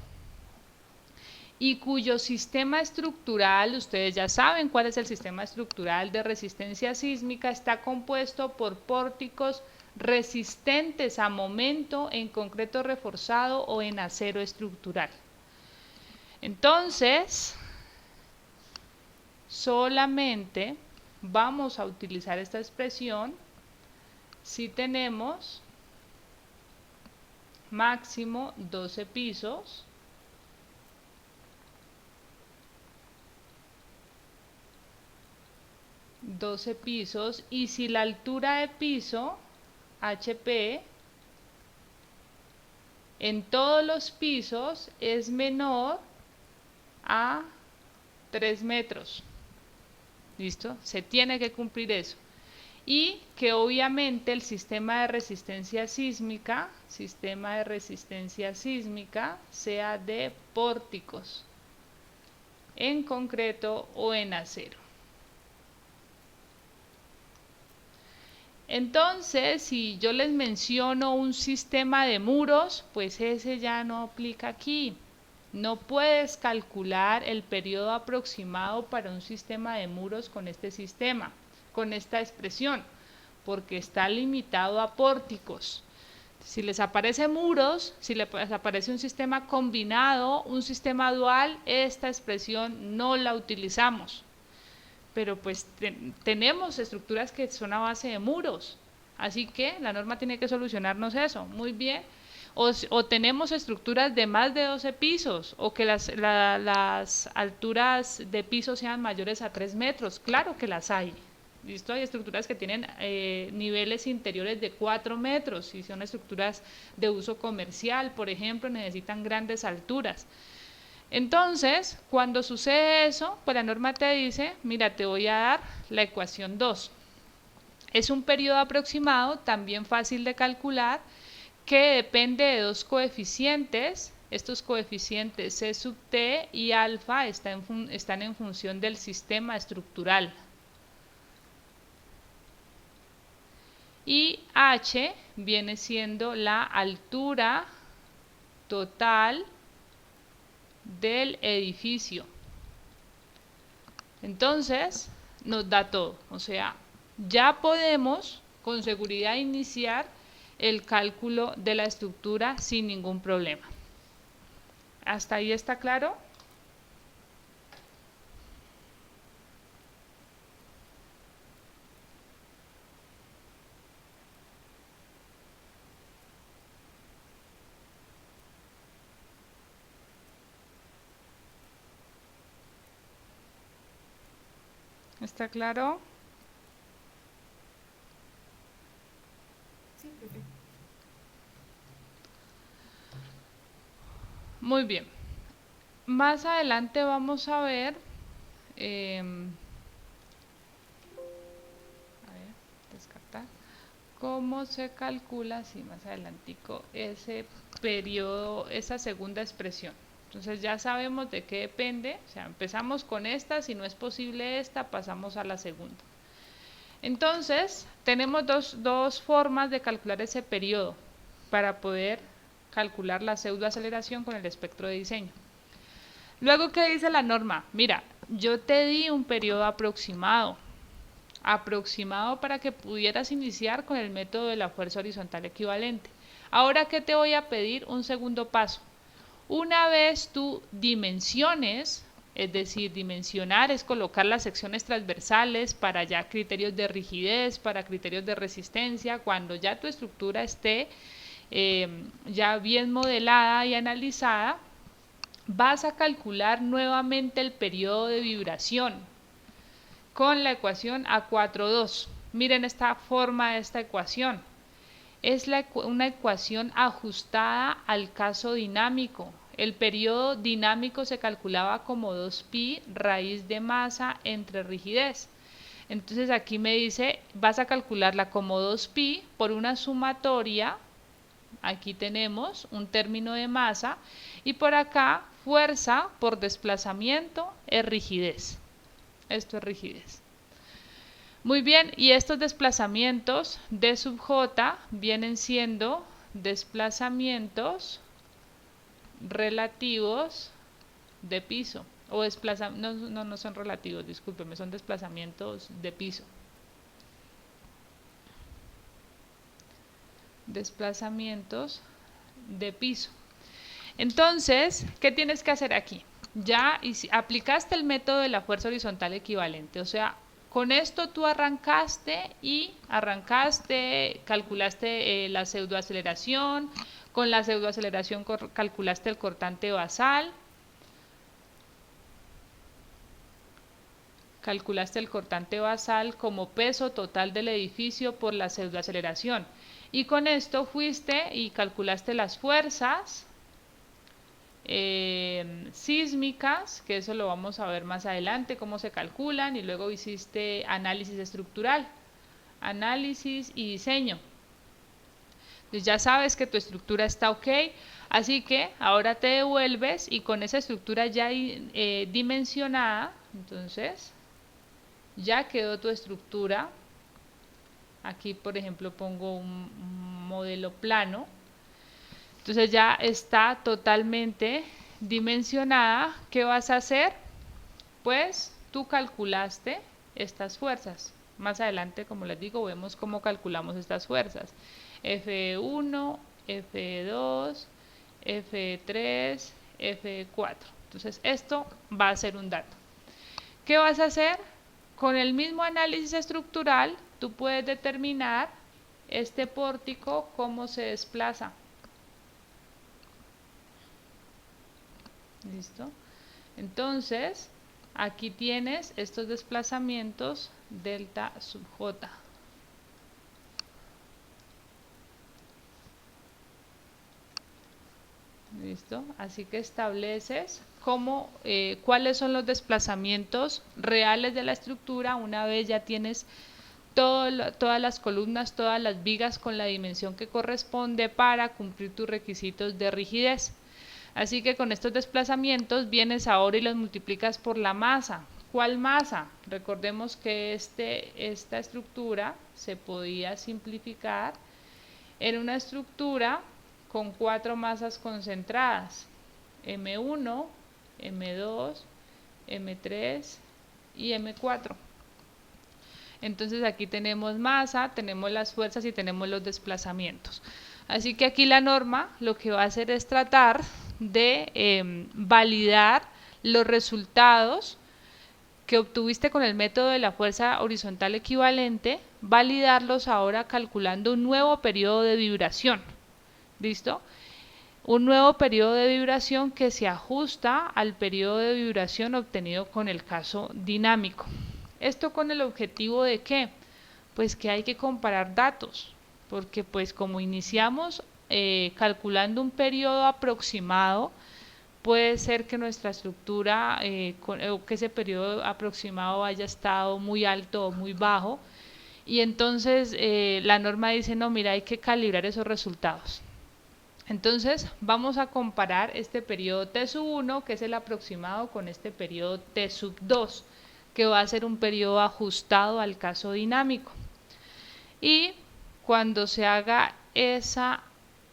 [SPEAKER 1] Y cuyo sistema estructural, ustedes ya saben cuál es el sistema estructural de resistencia sísmica, está compuesto por pórticos resistentes a momento en concreto reforzado o en acero estructural. Entonces, solamente vamos a utilizar esta expresión si tenemos máximo 12 pisos, y si la altura de piso, HP, en todos los pisos es menor a 3 metros. ¿Listo? Se tiene que cumplir eso. Y que obviamente el sistema de resistencia sísmica sea de pórticos, en concreto o en acero. Entonces, si yo les menciono un sistema de muros, pues ese ya no aplica aquí. No puedes calcular el periodo aproximado para un sistema de muros con este sistema, con esta expresión, porque está limitado a pórticos. Si les aparece muros, si les aparece un sistema combinado, un sistema dual, esta expresión no la utilizamos. Pero pues tenemos estructuras que son a base de muros, así que la norma tiene que solucionarnos eso, muy bien. O tenemos estructuras de más de 12 pisos, o que las alturas de piso sean mayores a 3 metros, claro que las hay. ¿Listo? Hay estructuras que tienen niveles interiores de 4 metros, si son estructuras de uso comercial, por ejemplo, necesitan grandes alturas. Entonces, cuando sucede eso, pues la norma te dice, mira, te voy a dar la ecuación 2. Es un periodo aproximado, también fácil de calcular, que depende de dos coeficientes. Estos coeficientes C sub t y alfa están en función del sistema estructural. Y H viene siendo la altura total del edificio. Entonces nos da todo, o sea, ya podemos con seguridad iniciar el cálculo de la estructura sin ningún problema. ¿Hasta ahí está claro? ¿Está claro?
[SPEAKER 2] Sí, profe.
[SPEAKER 1] Muy bien. Más adelante vamos a ver, descartar, cómo se calcula, sí, más adelantico, ese periodo, esa segunda expresión. Entonces ya sabemos de qué depende, o sea, empezamos con esta, si no es posible esta, pasamos a la segunda. Entonces, tenemos dos formas de calcular ese periodo para poder calcular la pseudoaceleración con el espectro de diseño. Luego, ¿qué dice la norma? Mira, yo te di un periodo aproximado para que pudieras iniciar con el método de la fuerza horizontal equivalente. Ahora, ¿qué te voy a pedir? Un segundo paso. Una vez tú dimensiones, es decir, dimensionar es colocar las secciones transversales para ya criterios de rigidez, para criterios de resistencia, cuando ya tu estructura esté ya bien modelada y analizada, vas a calcular nuevamente el periodo de vibración con la ecuación A42. Miren esta forma de esta ecuación. Es una ecuación ajustada al caso dinámico. El periodo dinámico se calculaba como 2pi raíz de masa entre rigidez. Entonces aquí me dice, vas a calcularla como 2pi por una sumatoria. Aquí tenemos un término de masa y por acá fuerza por desplazamiento es rigidez. Esto es rigidez. Muy bien, y estos desplazamientos D sub J vienen siendo desplazamientos relativos de piso. O no son relativos, discúlpeme, son desplazamientos de piso. Desplazamientos de piso. Entonces, ¿qué tienes que hacer aquí? Ya aplicaste el método de la fuerza horizontal equivalente, o sea, con esto tú arrancaste, calculaste la pseudoaceleración, con la pseudoaceleración calculaste el cortante basal, como peso total del edificio por la pseudoaceleración. Y con esto fuiste y calculaste las fuerzas sísmicas, que eso lo vamos a ver más adelante, cómo se calculan, y luego hiciste análisis estructural, análisis y diseño. Entonces ya sabes que tu estructura está ok, así que ahora te devuelves y con esa estructura ya dimensionada, entonces ya quedó tu estructura. Aquí por ejemplo pongo un modelo plano. Entonces ya está totalmente dimensionada. ¿Qué vas a hacer? Pues tú calculaste estas fuerzas. Más adelante, como les digo, vemos cómo calculamos estas fuerzas. F1, F2, F3, F4. Entonces esto va a ser un dato. ¿Qué vas a hacer? Con el mismo análisis estructural, tú puedes determinar este pórtico cómo se desplaza. ¿Listo? Entonces, aquí tienes estos desplazamientos delta sub j. ¿Listo? Así que estableces cuáles son los desplazamientos reales de la estructura una vez ya tienes todas las columnas, todas las vigas con la dimensión que corresponde para cumplir tus requisitos de rigidez. Así que con estos desplazamientos vienes ahora y los multiplicas por la masa. ¿Cuál masa? Recordemos que esta estructura se podía simplificar en una estructura con 4 masas concentradas, M1, M2, M3 y M4. Entonces aquí tenemos masa, tenemos las fuerzas y tenemos los desplazamientos. Así que aquí la norma lo que va a hacer es tratar de validar los resultados que obtuviste con el método de la fuerza horizontal equivalente, validarlos ahora calculando un nuevo periodo de vibración. ¿Listo? Un nuevo periodo de vibración que se ajusta al periodo de vibración obtenido con el caso dinámico. ¿Esto con el objetivo de qué? Pues que hay que comparar datos, porque pues como iniciamos calculando un periodo aproximado, puede ser que nuestra estructura, que ese periodo aproximado haya estado muy alto o muy bajo, y entonces la norma dice, no, mira, hay que calibrar esos resultados. Entonces vamos a comparar este periodo T sub 1, que es el aproximado, con este periodo T sub 2, que va a ser un periodo ajustado al caso dinámico. Y cuando se haga esa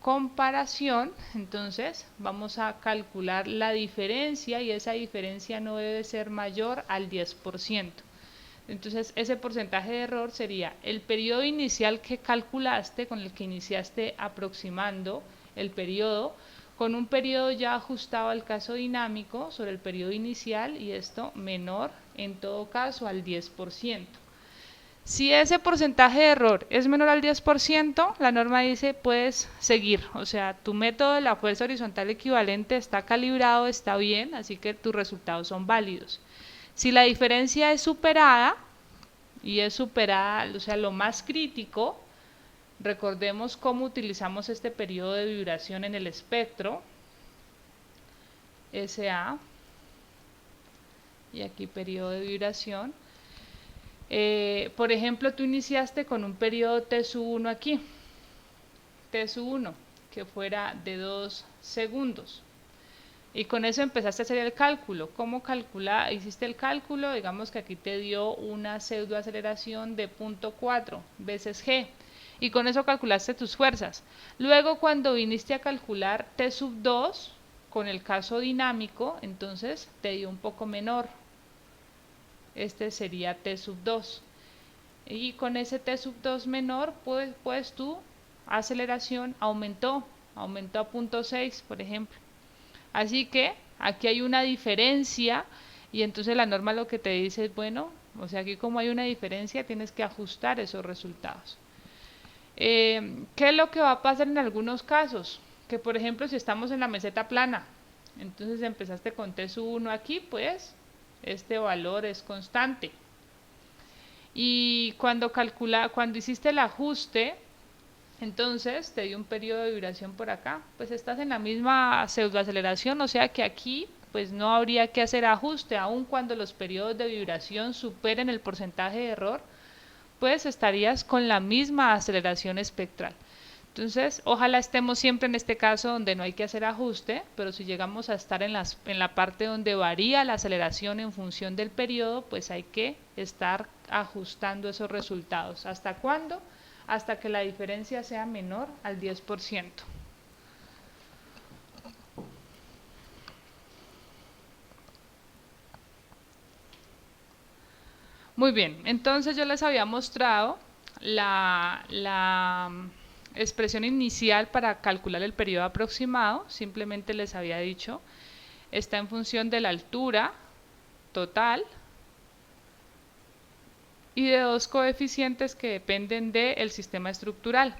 [SPEAKER 1] comparación, entonces vamos a calcular la diferencia y esa diferencia no debe ser mayor al 10%. Entonces ese porcentaje de error sería el periodo inicial que calculaste, con el que iniciaste aproximando el periodo, con un periodo ya ajustado al caso dinámico sobre el periodo inicial, y esto menor en todo caso al 10%. Si ese porcentaje de error es menor al 10%, la norma dice puedes seguir, o sea, tu método de la fuerza horizontal equivalente está calibrado, está bien, así que tus resultados son válidos. Si la diferencia es superada, y es superada, o sea, lo más crítico, recordemos cómo utilizamos este periodo de vibración en el espectro, SA, y aquí periodo de vibración. Por ejemplo, tú iniciaste con un periodo T-1 aquí, T-1, que fuera de 2 segundos. Y con eso empezaste a hacer el cálculo. ¿Cómo calcular? Hiciste el cálculo, digamos que aquí te dio una pseudoaceleración de 0.4 veces g. Y con eso calculaste tus fuerzas. Luego cuando viniste a calcular T-2 con el caso dinámico, entonces te dio un poco menor. Este sería T-2. Y con ese T-2 menor, pues tu aceleración aumentó a 0.6, por ejemplo. Así que aquí hay una diferencia, y entonces la norma lo que te dice es, bueno, o sea, aquí como hay una diferencia, tienes que ajustar esos resultados. ¿Qué es lo que va a pasar en algunos casos? Que por ejemplo, si estamos en la meseta plana, entonces empezaste con T-1 aquí, pues este valor es constante. Y cuando hiciste el ajuste, entonces te dio un periodo de vibración por acá, pues estás en la misma pseudoaceleración, o sea que aquí pues no habría que hacer ajuste, aun cuando los periodos de vibración superen el porcentaje de error, pues estarías con la misma aceleración espectral. Entonces, ojalá estemos siempre en este caso donde no hay que hacer ajuste, pero si llegamos a estar en la parte donde varía la aceleración en función del periodo, pues hay que estar ajustando esos resultados. ¿Hasta cuándo? Hasta que la diferencia sea menor al 10%. Muy bien, entonces yo les había mostrado la expresión inicial para calcular el periodo aproximado, simplemente les había dicho, está en función de la altura total y de dos coeficientes que dependen del sistema estructural.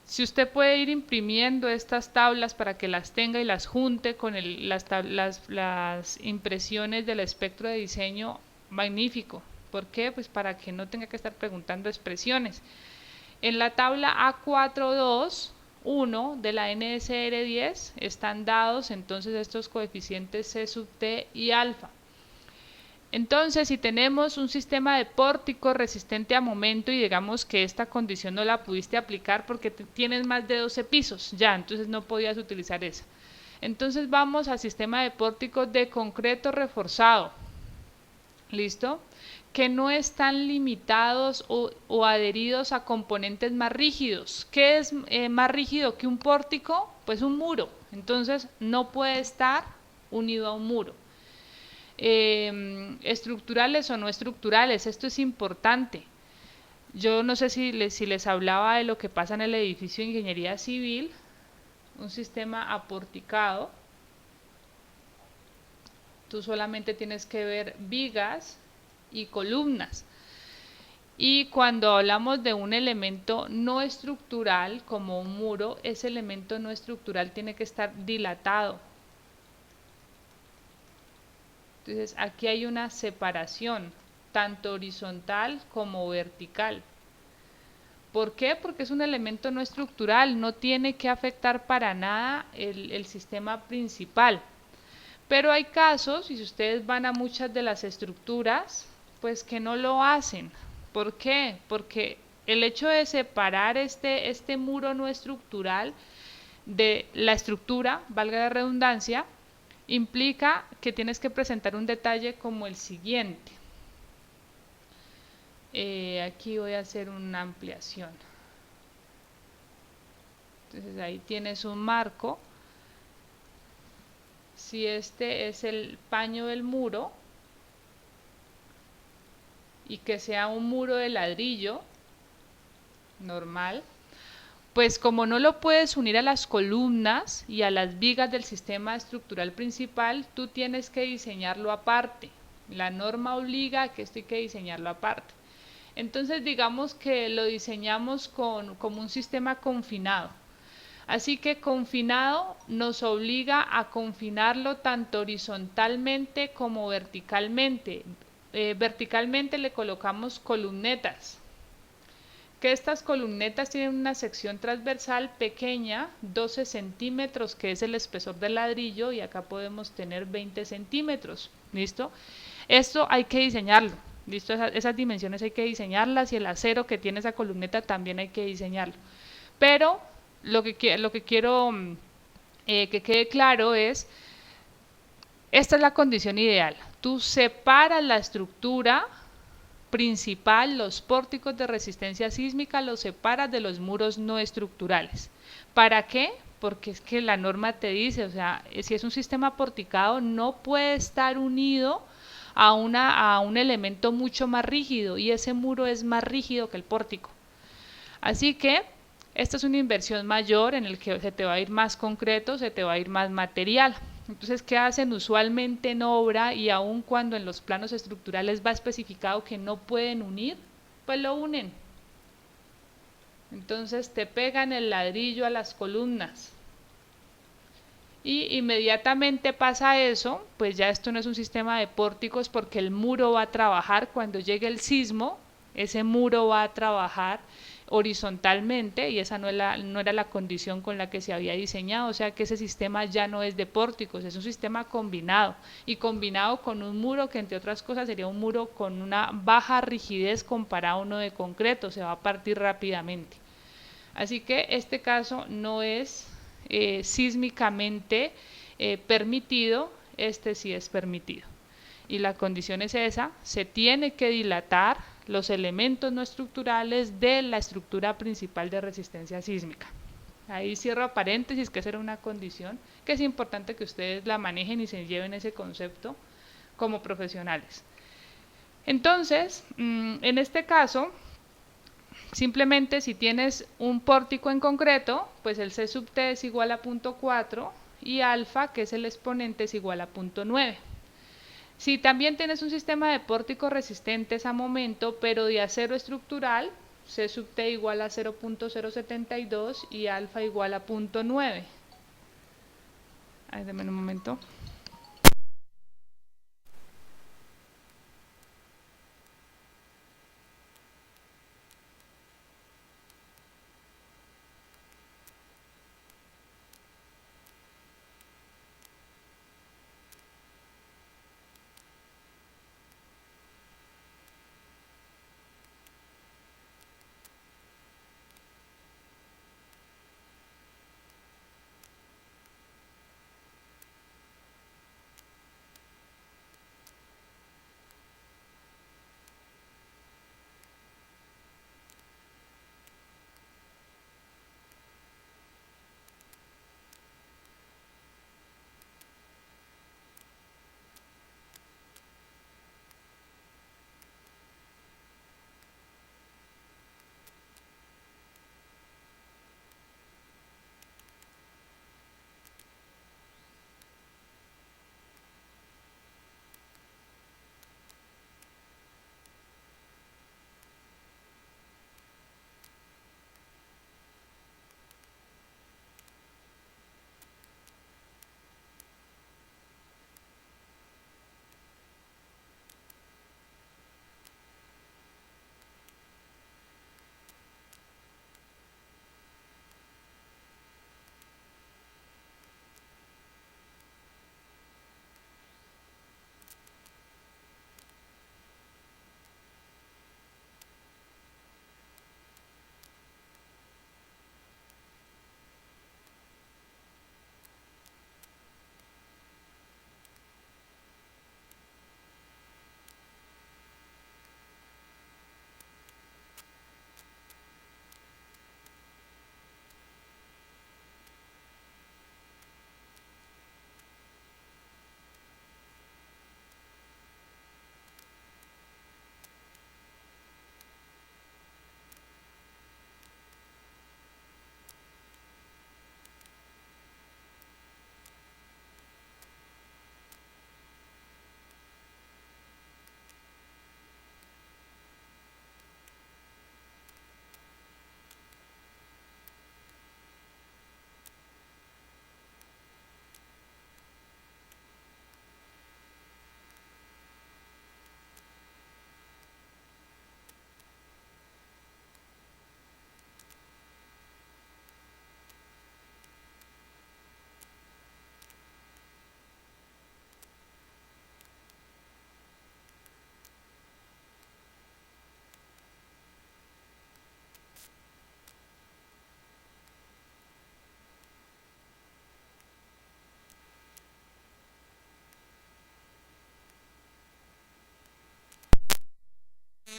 [SPEAKER 1] Si usted puede ir imprimiendo estas tablas para que las tenga y las junte con las impresiones del espectro de diseño, magnífico. ¿Por qué? Pues para que no tenga que estar preguntando expresiones. En la tabla A42.1 de la NSR10 están dados entonces estos coeficientes C sub t y alfa. Entonces, si tenemos un sistema de pórtico resistente a momento y digamos que esta condición no la pudiste aplicar porque tienes más de 12 pisos, ya, entonces no podías utilizar esa. Entonces vamos al sistema de pórticos de concreto reforzado, ¿listo? Que no están limitados o adheridos a componentes más rígidos. ¿Qué es más rígido que un pórtico? Pues un muro, entonces no puede estar unido a un muro. Estructurales o no estructurales, esto es importante. Yo no sé si les hablaba de lo que pasa en el edificio de ingeniería civil, un sistema aporticado. Tú solamente tienes que ver vigas y columnas. Y cuando hablamos de un elemento no estructural como un muro, ese elemento no estructural tiene que estar dilatado. Entonces aquí hay una separación, tanto horizontal como vertical. ¿Por qué? Porque es un elemento no estructural, no tiene que afectar para nada el sistema principal. Pero hay casos, y si ustedes van a muchas de las estructuras, pues que no lo hacen. ¿Por qué? Porque el hecho de separar este muro no estructural de la estructura, valga la redundancia, implica que tienes que presentar un detalle como el siguiente. Aquí voy a hacer una ampliación. Entonces ahí tienes un marco. Si este es el paño del muro, y que sea un muro de ladrillo normal, pues como no lo puedes unir a las columnas y a las vigas del sistema estructural principal, tú tienes que diseñarlo aparte. La norma obliga a que esto hay que diseñarlo aparte. Entonces digamos que lo diseñamos como un sistema confinado. Así que confinado nos obliga a confinarlo tanto horizontalmente como verticalmente. Verticalmente le colocamos columnetas, que estas columnetas tienen una sección transversal pequeña, 12 centímetros, que es el espesor del ladrillo, y acá podemos tener 20 centímetros. ¿Listo? Esto hay que diseñarlo. ¿Listo? Esas dimensiones hay que diseñarlas, y el acero que tiene esa columneta también hay que diseñarlo. Pero lo que quiero que quede claro es, esta es la condición ideal. Tú separas la estructura principal, los pórticos de resistencia sísmica, los separas de los muros no estructurales. ¿Para qué? Porque es que la norma te dice, o sea, si es un sistema porticado, no puede estar unido a un elemento mucho más rígido, y ese muro es más rígido que el pórtico. Así que esta es una inversión mayor en el que se te va a ir más concreto, se te va a ir más material. Entonces, ¿qué hacen usualmente en obra, y aun cuando en los planos estructurales va especificado que no pueden unir? Pues lo unen. Entonces te pegan el ladrillo a las columnas. Y inmediatamente pasa eso, pues ya esto no es un sistema de pórticos, porque el muro va a trabajar cuando llegue el sismo, ese muro va a trabajar horizontalmente, y esa no era la condición con la que se había diseñado. O sea que ese sistema ya no es de pórticos, es un sistema combinado, y combinado con un muro que, entre otras cosas, sería un muro con una baja rigidez comparado a uno de concreto, se va a partir rápidamente. Así que este caso no es sísmicamente permitido, este sí es permitido. Y la condición es esa: se tiene que dilatar los elementos no estructurales de la estructura principal de resistencia sísmica. Ahí cierro paréntesis, que esa era una condición que es importante que ustedes la manejen y se lleven ese concepto como profesionales. Entonces, en este caso, simplemente si tienes un pórtico en concreto, pues el C sub t es igual a 0.4 y alfa, que es el exponente, es igual a 0.9. Si también tienes un sistema de pórticos resistentes a momento, pero de acero estructural, C sub t igual a 0.072 y alfa igual a 0.9. Dame un momento.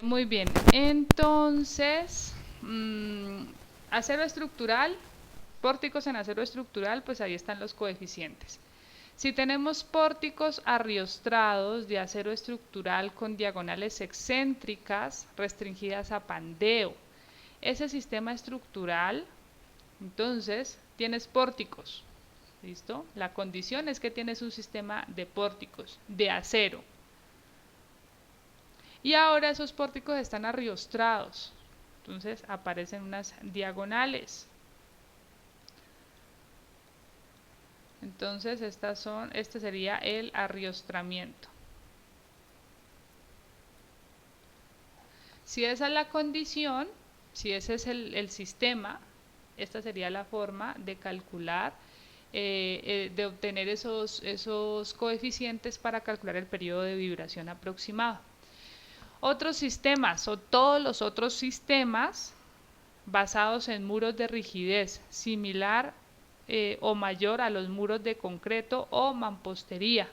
[SPEAKER 1] Muy bien, entonces, acero estructural, pórticos en acero estructural, pues ahí están los coeficientes. Si tenemos pórticos arriostrados de acero estructural con diagonales excéntricas restringidas a pandeo, ese sistema estructural, entonces, tienes pórticos, ¿listo? La condición es que tienes un sistema de pórticos de acero. Y ahora esos pórticos están arriostrados, entonces aparecen unas diagonales. Entonces este sería el arriostramiento. Si esa es la condición, si ese es el sistema, esta sería la forma de calcular, de obtener esos coeficientes para calcular el periodo de vibración aproximado. Otros sistemas o todos los otros sistemas basados en muros de rigidez similar o mayor a los muros de concreto o mampostería.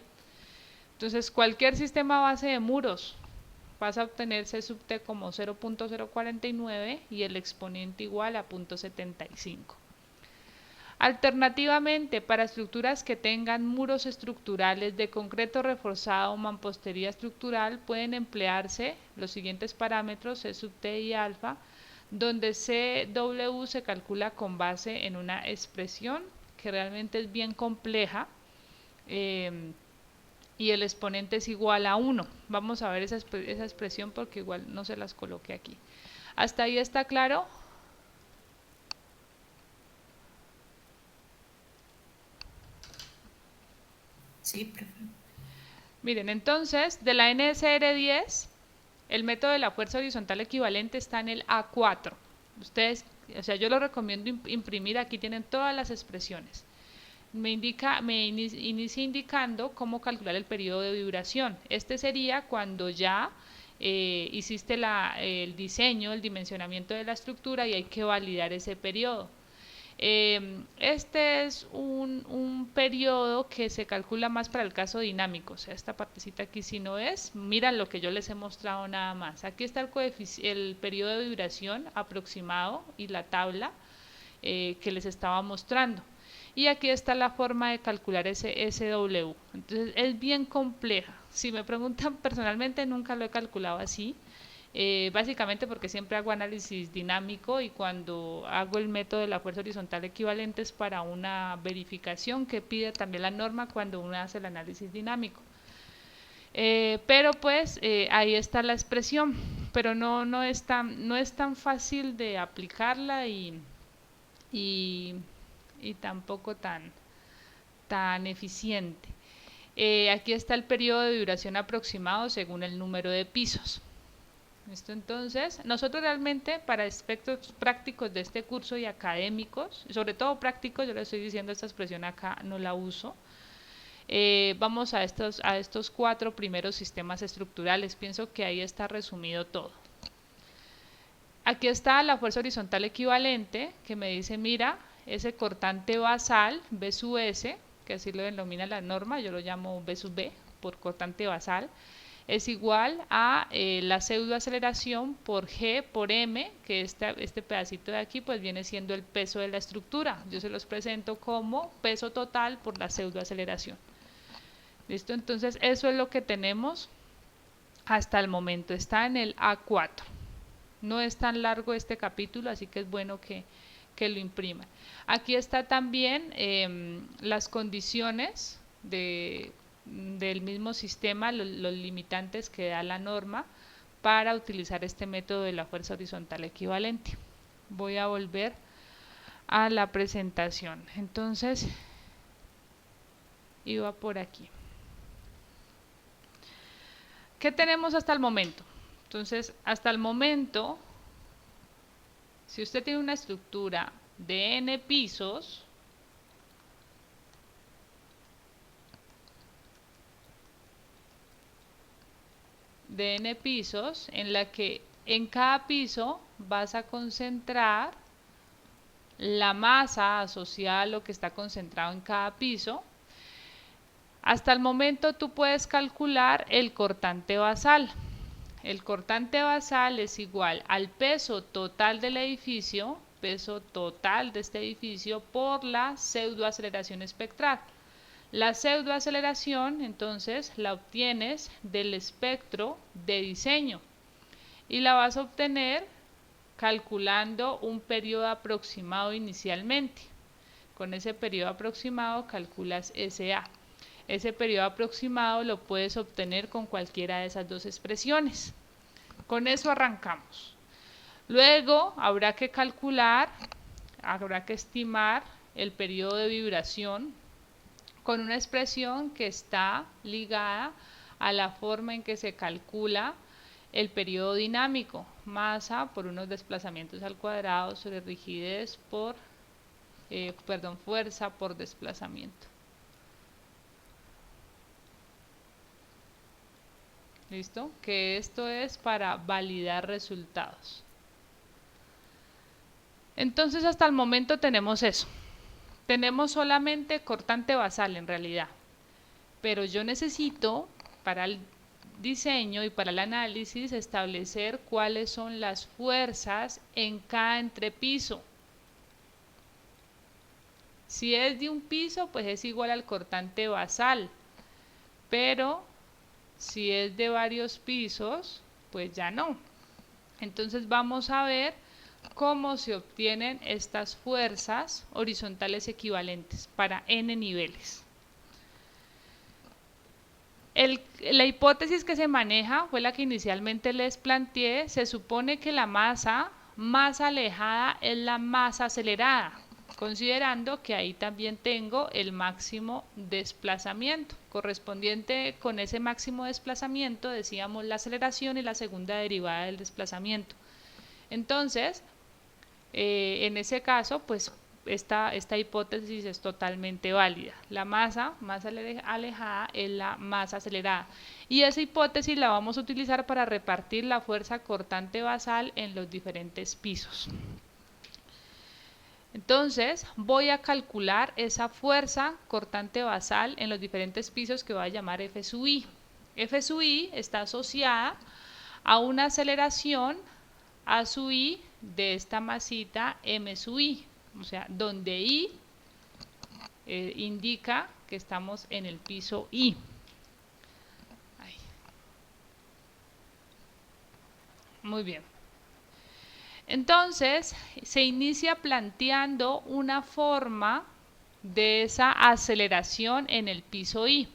[SPEAKER 1] Entonces, cualquier sistema a base de muros vas a obtener C sub t como 0.049 y el exponente igual a 0.75. Alternativamente, para estructuras que tengan muros estructurales de concreto reforzado o mampostería estructural, pueden emplearse los siguientes parámetros, C sub t y alfa, donde CW se calcula con base en una expresión que realmente es bien compleja, y el exponente es igual a 1. Vamos a ver esa expresión porque igual no se las coloqué aquí. ¿Hasta ahí está claro?
[SPEAKER 2] Sí, profe.
[SPEAKER 1] Miren, entonces, de la NSR10, el método de la fuerza horizontal equivalente está en el A4. Ustedes, o sea, yo lo recomiendo imprimir, aquí tienen todas las expresiones. Me inicia indicando cómo calcular el periodo de vibración. Este sería cuando ya hiciste el diseño, el dimensionamiento de la estructura y hay que validar ese periodo. Este es un periodo que se calcula más para el caso dinámico, o sea, esta partecita aquí si no es, miran lo que yo les he mostrado nada más. Aquí está el periodo de vibración aproximado y la tabla que les estaba mostrando. Y aquí está la forma de calcular ese SW. Entonces es bien compleja. Si me preguntan personalmente, nunca lo he calculado así. Básicamente porque siempre hago análisis dinámico y cuando hago el método de la fuerza horizontal equivalente es para una verificación que pide también la norma cuando uno hace el análisis dinámico. Pero pues ahí está la expresión, pero no es tan fácil de aplicarla y tampoco tan eficiente. Aquí está el periodo de duración aproximado según el número de pisos. ¿Listo? Entonces, nosotros realmente para aspectos prácticos de este curso y académicos, sobre todo prácticos, yo le estoy diciendo esta expresión acá, no la uso. Vamos a estos 4 primeros sistemas estructurales. Pienso que ahí está resumido todo. Aquí está la fuerza horizontal equivalente que me dice, mira, ese cortante basal, B sub S, que así lo denomina la norma, yo lo llamo B sub B por cortante basal, es igual a la pseudoaceleración por G por M, que este pedacito de aquí pues viene siendo el peso de la estructura. Yo se los presento como peso total por la pseudoaceleración. ¿Listo? Entonces eso es lo que tenemos hasta el momento. Está en el A4. No es tan largo este capítulo, así que es bueno que lo impriman. Aquí está también las condiciones del mismo sistema, los limitantes que da la norma para utilizar este método de la fuerza horizontal equivalente. Voy a volver a la presentación. Entonces, iba por aquí. ¿Qué tenemos hasta el momento? Entonces, hasta el momento, si usted tiene una estructura de n pisos, en la que en cada piso vas a concentrar la masa asociada a lo que está concentrado en cada piso. Hasta el momento tú puedes calcular el cortante basal. el cortante basal es igual al peso total del edificio, peso total de este edificio, por la pseudoaceleración espectral. La pseudoaceleración, entonces, la obtienes del espectro de diseño y la vas a obtener calculando un periodo aproximado inicialmente. Con ese periodo aproximado calculas SA. Ese periodo aproximado lo puedes obtener con cualquiera de esas dos expresiones. Con eso arrancamos. Luego habrá que calcular, habrá que estimar el periodo de vibración con una expresión que está ligada a la forma en que se calcula el periodo dinámico, masa por unos desplazamientos al cuadrado sobre rigidez por, fuerza por desplazamiento. ¿Listo? Que esto es para validar resultados. Entonces hasta el momento tenemos eso. Tenemos solamente cortante basal en realidad. Pero yo necesito para el diseño y para el análisis establecer cuáles son las fuerzas en cada entrepiso. Si es de un piso, pues es igual al cortante basal. Pero si es de varios pisos, pues ya no. Entonces vamos a ver cómo se obtienen estas fuerzas horizontales equivalentes para n niveles. La hipótesis que se maneja fue la que inicialmente les planteé. Se supone que la masa más alejada es la más acelerada, considerando que ahí también tengo el máximo desplazamiento. Correspondiente con ese máximo desplazamiento decíamos la aceleración y la segunda derivada del desplazamiento. Entonces, en ese caso, pues esta hipótesis es totalmente válida. La masa más alejada es la más acelerada. Y esa hipótesis la vamos a utilizar para repartir la fuerza cortante basal en los diferentes pisos. Entonces, voy a calcular esa fuerza cortante basal en los diferentes pisos que voy a llamar F sub I. F sub I está asociada a una aceleración A sub I de esta masita M sub I. O sea, donde I indica que estamos en el piso I. Ahí. Muy bien. Entonces, se inicia planteando una forma de esa aceleración en el piso I.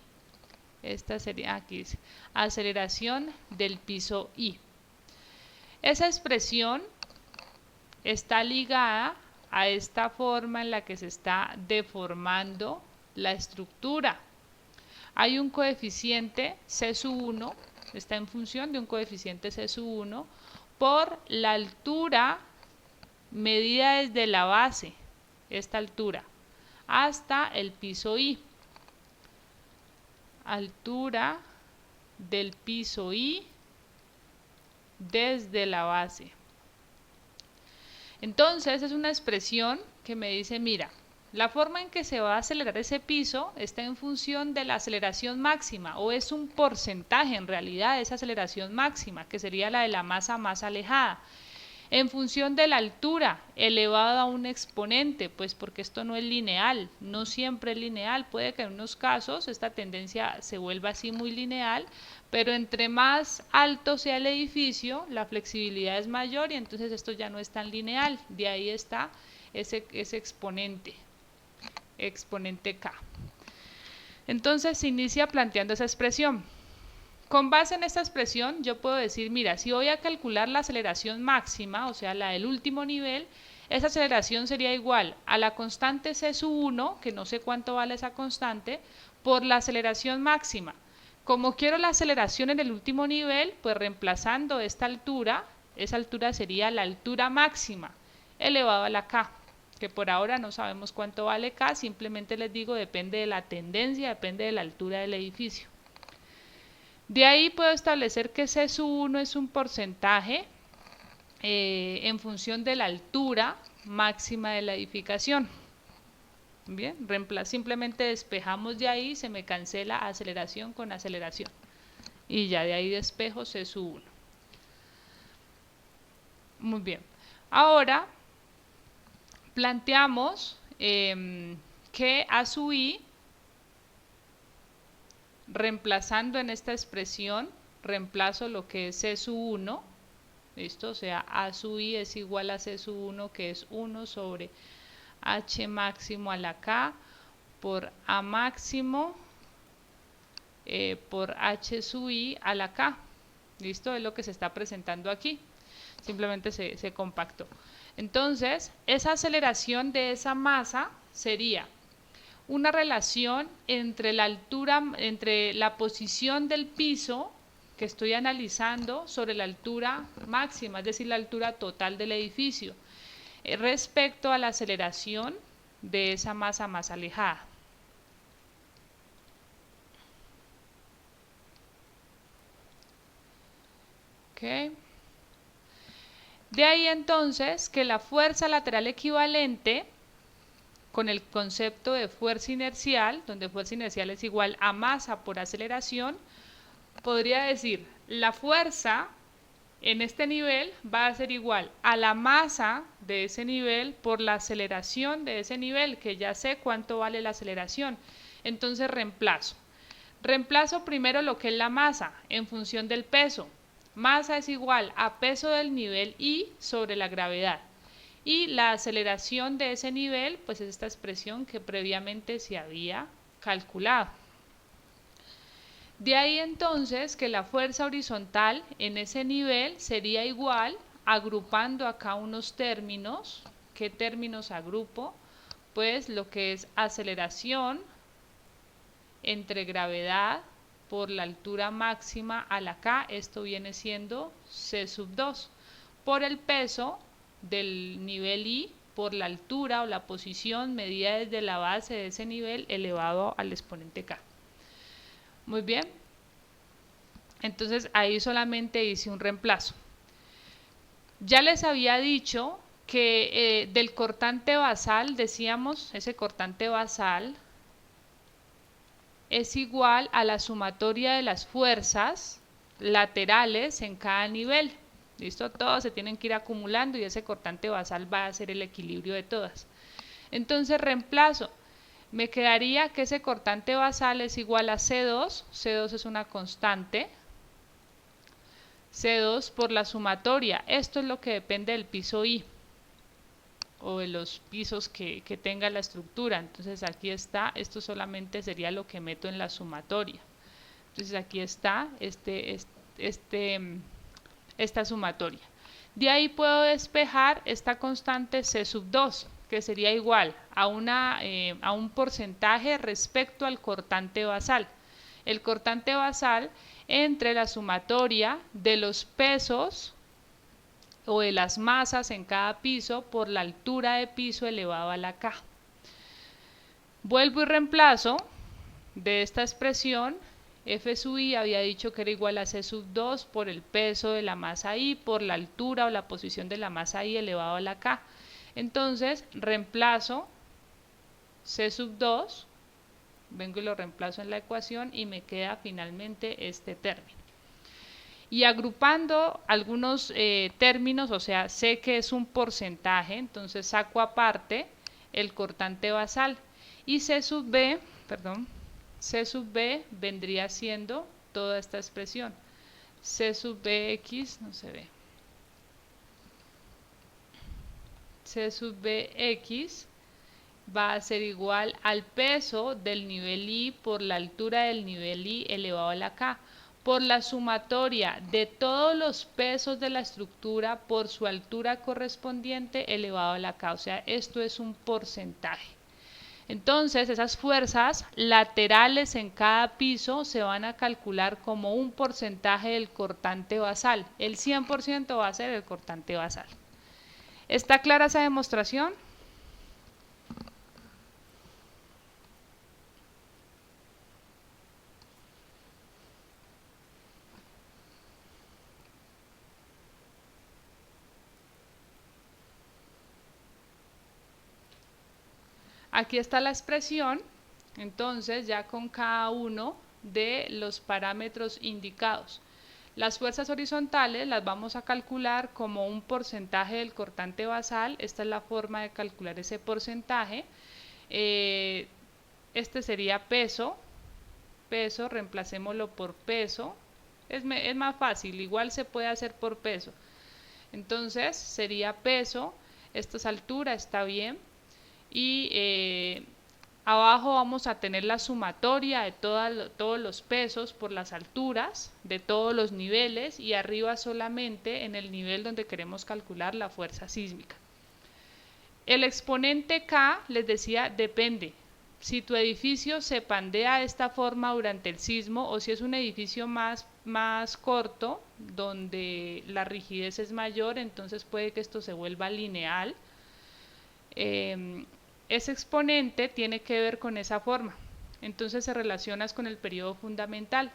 [SPEAKER 1] Esta sería, aquí dice, aceleración del piso I. Esa expresión está ligada a esta forma en la que se está deformando la estructura. Hay un coeficiente C sub 1, está en función de un coeficiente C sub 1 por la altura medida desde la base, esta altura, hasta el piso I. Altura del piso I desde la base. Entonces es una expresión que me dice, mira, la forma en que se va a acelerar ese piso está en función de la aceleración máxima, o es un porcentaje en realidad de esa aceleración máxima, que sería la de la masa más alejada, en función de la altura elevada a un exponente, pues porque esto no es lineal, no siempre es lineal, puede que en unos casos esta tendencia se vuelva así muy lineal, pero entre más alto sea el edificio, la flexibilidad es mayor y entonces esto ya no es tan lineal, de ahí está ese exponente K. Entonces se inicia planteando esa expresión. Con base en esta expresión yo puedo decir, mira, si voy a calcular la aceleración máxima, o sea, la del último nivel, esa aceleración sería igual a la constante C sub 1, que no sé cuánto vale esa constante, por la aceleración máxima. Como quiero la aceleración en el último nivel, pues reemplazando esta altura, esa altura sería la altura máxima elevado a la K, que por ahora no sabemos cuánto vale K, simplemente les digo, depende de la tendencia, depende de la altura del edificio. De ahí puedo establecer que C sub 1 es un porcentaje en función de la altura máxima de la edificación. Bien, simplemente despejamos de ahí, se me cancela aceleración con aceleración. Y ya de ahí despejo C sub 1. Muy bien. Ahora planteamos que A sub i, reemplazando en esta expresión, reemplazo lo que es C sub 1, ¿listo? O sea, A sub i es igual a C sub 1, que es 1 sobre H máximo a la K por A máximo por H sub i a la K. ¿Listo? Es lo que se está presentando aquí. Simplemente se compactó. Entonces, esa aceleración de esa masa sería una relación entre la altura, entre la posición del piso que estoy analizando sobre la altura máxima, es decir, la altura total del edificio, respecto a la aceleración de esa masa más alejada. Okay. De ahí entonces que la fuerza lateral equivalente, con el concepto de fuerza inercial, donde fuerza inercial es igual a masa por aceleración, podría decir, la fuerza en este nivel va a ser igual a la masa de ese nivel por la aceleración de ese nivel, que ya sé cuánto vale la aceleración. Entonces reemplazo. Reemplazo primero lo que es la masa en función del peso. Masa es igual a peso del nivel I sobre la gravedad. Y la aceleración de ese nivel, pues es esta expresión que previamente se había calculado. De ahí entonces que la fuerza horizontal en ese nivel sería igual, agrupando acá unos términos. ¿Qué términos agrupo? Pues lo que es aceleración entre gravedad por la altura máxima a la K, esto viene siendo C sub 2, por el peso del nivel I por la altura o la posición medida desde la base de ese nivel elevado al exponente K. Muy bien, entonces ahí solamente hice un reemplazo. Ya les había dicho que del cortante basal, decíamos, ese cortante basal es igual a la sumatoria de las fuerzas laterales en cada nivel. ¿Listo? Todos se tienen que ir acumulando y ese cortante basal va a ser el equilibrio de todas. Entonces reemplazo. Me quedaría que ese cortante basal es igual a C2. C2 es una constante. C2 por la sumatoria. Esto es lo que depende del piso I o de los pisos que tenga la estructura. Entonces aquí está, esto solamente sería lo que meto en la sumatoria. Entonces aquí está esta sumatoria. De ahí puedo despejar esta constante C sub 2, que sería igual a un porcentaje respecto al cortante basal. El cortante basal entre la sumatoria de los pesos o de las masas en cada piso por la altura de piso elevado a la K. Vuelvo y reemplazo de esta expresión. F sub i había dicho que era igual a C sub 2 por el peso de la masa I por la altura o la posición de la masa I elevado a la K. Entonces reemplazo C sub 2, vengo y lo reemplazo en la ecuación y me queda finalmente este término. Y agrupando algunos términos, o sea, sé que es un porcentaje, entonces saco aparte el cortante basal. Y C sub B, C sub B vendría siendo toda esta expresión. C sub Bx, no se ve. C sub Bx va a ser igual al peso del nivel I por la altura del nivel I elevado a la K, por la sumatoria de todos los pesos de la estructura por su altura correspondiente elevado a la K. O sea, esto es un porcentaje. Entonces, esas fuerzas laterales en cada piso se van a calcular como un porcentaje del cortante basal. El 100% va a ser el cortante basal. ¿Está clara esa demostración? Aquí está la expresión, entonces ya con cada uno de los parámetros indicados. Las fuerzas horizontales las vamos a calcular como un porcentaje del cortante basal. Esta es la forma de calcular ese porcentaje. Este sería peso, reemplacémoslo por peso. Es más fácil, igual se puede hacer por peso. Entonces sería peso, esta es altura, está bien. Y abajo vamos a tener la sumatoria de todos los pesos por las alturas de todos los niveles y arriba solamente en el nivel donde queremos calcular la fuerza sísmica. El exponente K, les decía, depende. Si tu edificio se pandea de esta forma durante el sismo o si es un edificio más corto, donde la rigidez es mayor, entonces puede que esto se vuelva lineal. Ese exponente tiene que ver con esa forma. Entonces se relaciona con el periodo fundamental.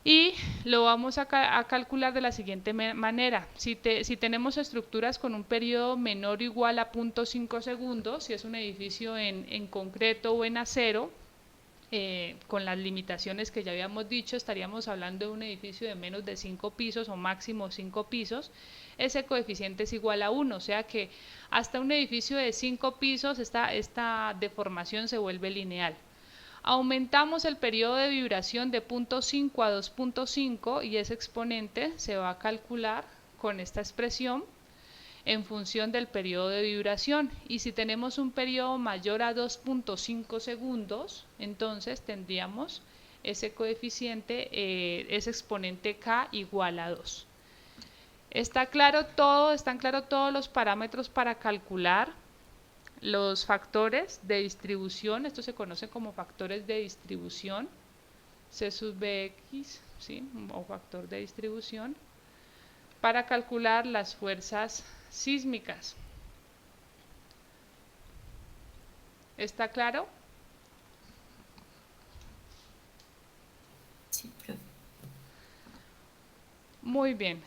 [SPEAKER 1] Y lo vamos a calcular de la siguiente manera. Si tenemos estructuras con un periodo menor o igual a 0.5 segundos, si es un edificio en concreto o en acero, con las limitaciones que ya habíamos dicho, estaríamos hablando de un edificio de menos de 5 pisos o máximo 5 pisos, ese coeficiente es igual a 1, o sea que hasta un edificio de 5 pisos esta deformación se vuelve lineal. Aumentamos el periodo de vibración de 0.5 a 2.5 y ese exponente se va a calcular con esta expresión en función del periodo de vibración. Y si tenemos un periodo mayor a 2.5 segundos, entonces tendríamos ese coeficiente, ese exponente K igual a 2. ¿Está claro todo? ¿Están claros todos los parámetros para calcular los factores de distribución? Esto se conoce como factores de distribución, C sub Bx, ¿sí? O factor de distribución, para calcular las fuerzas sísmicas. ¿Está claro?
[SPEAKER 2] Sí, profe.
[SPEAKER 1] Muy bien.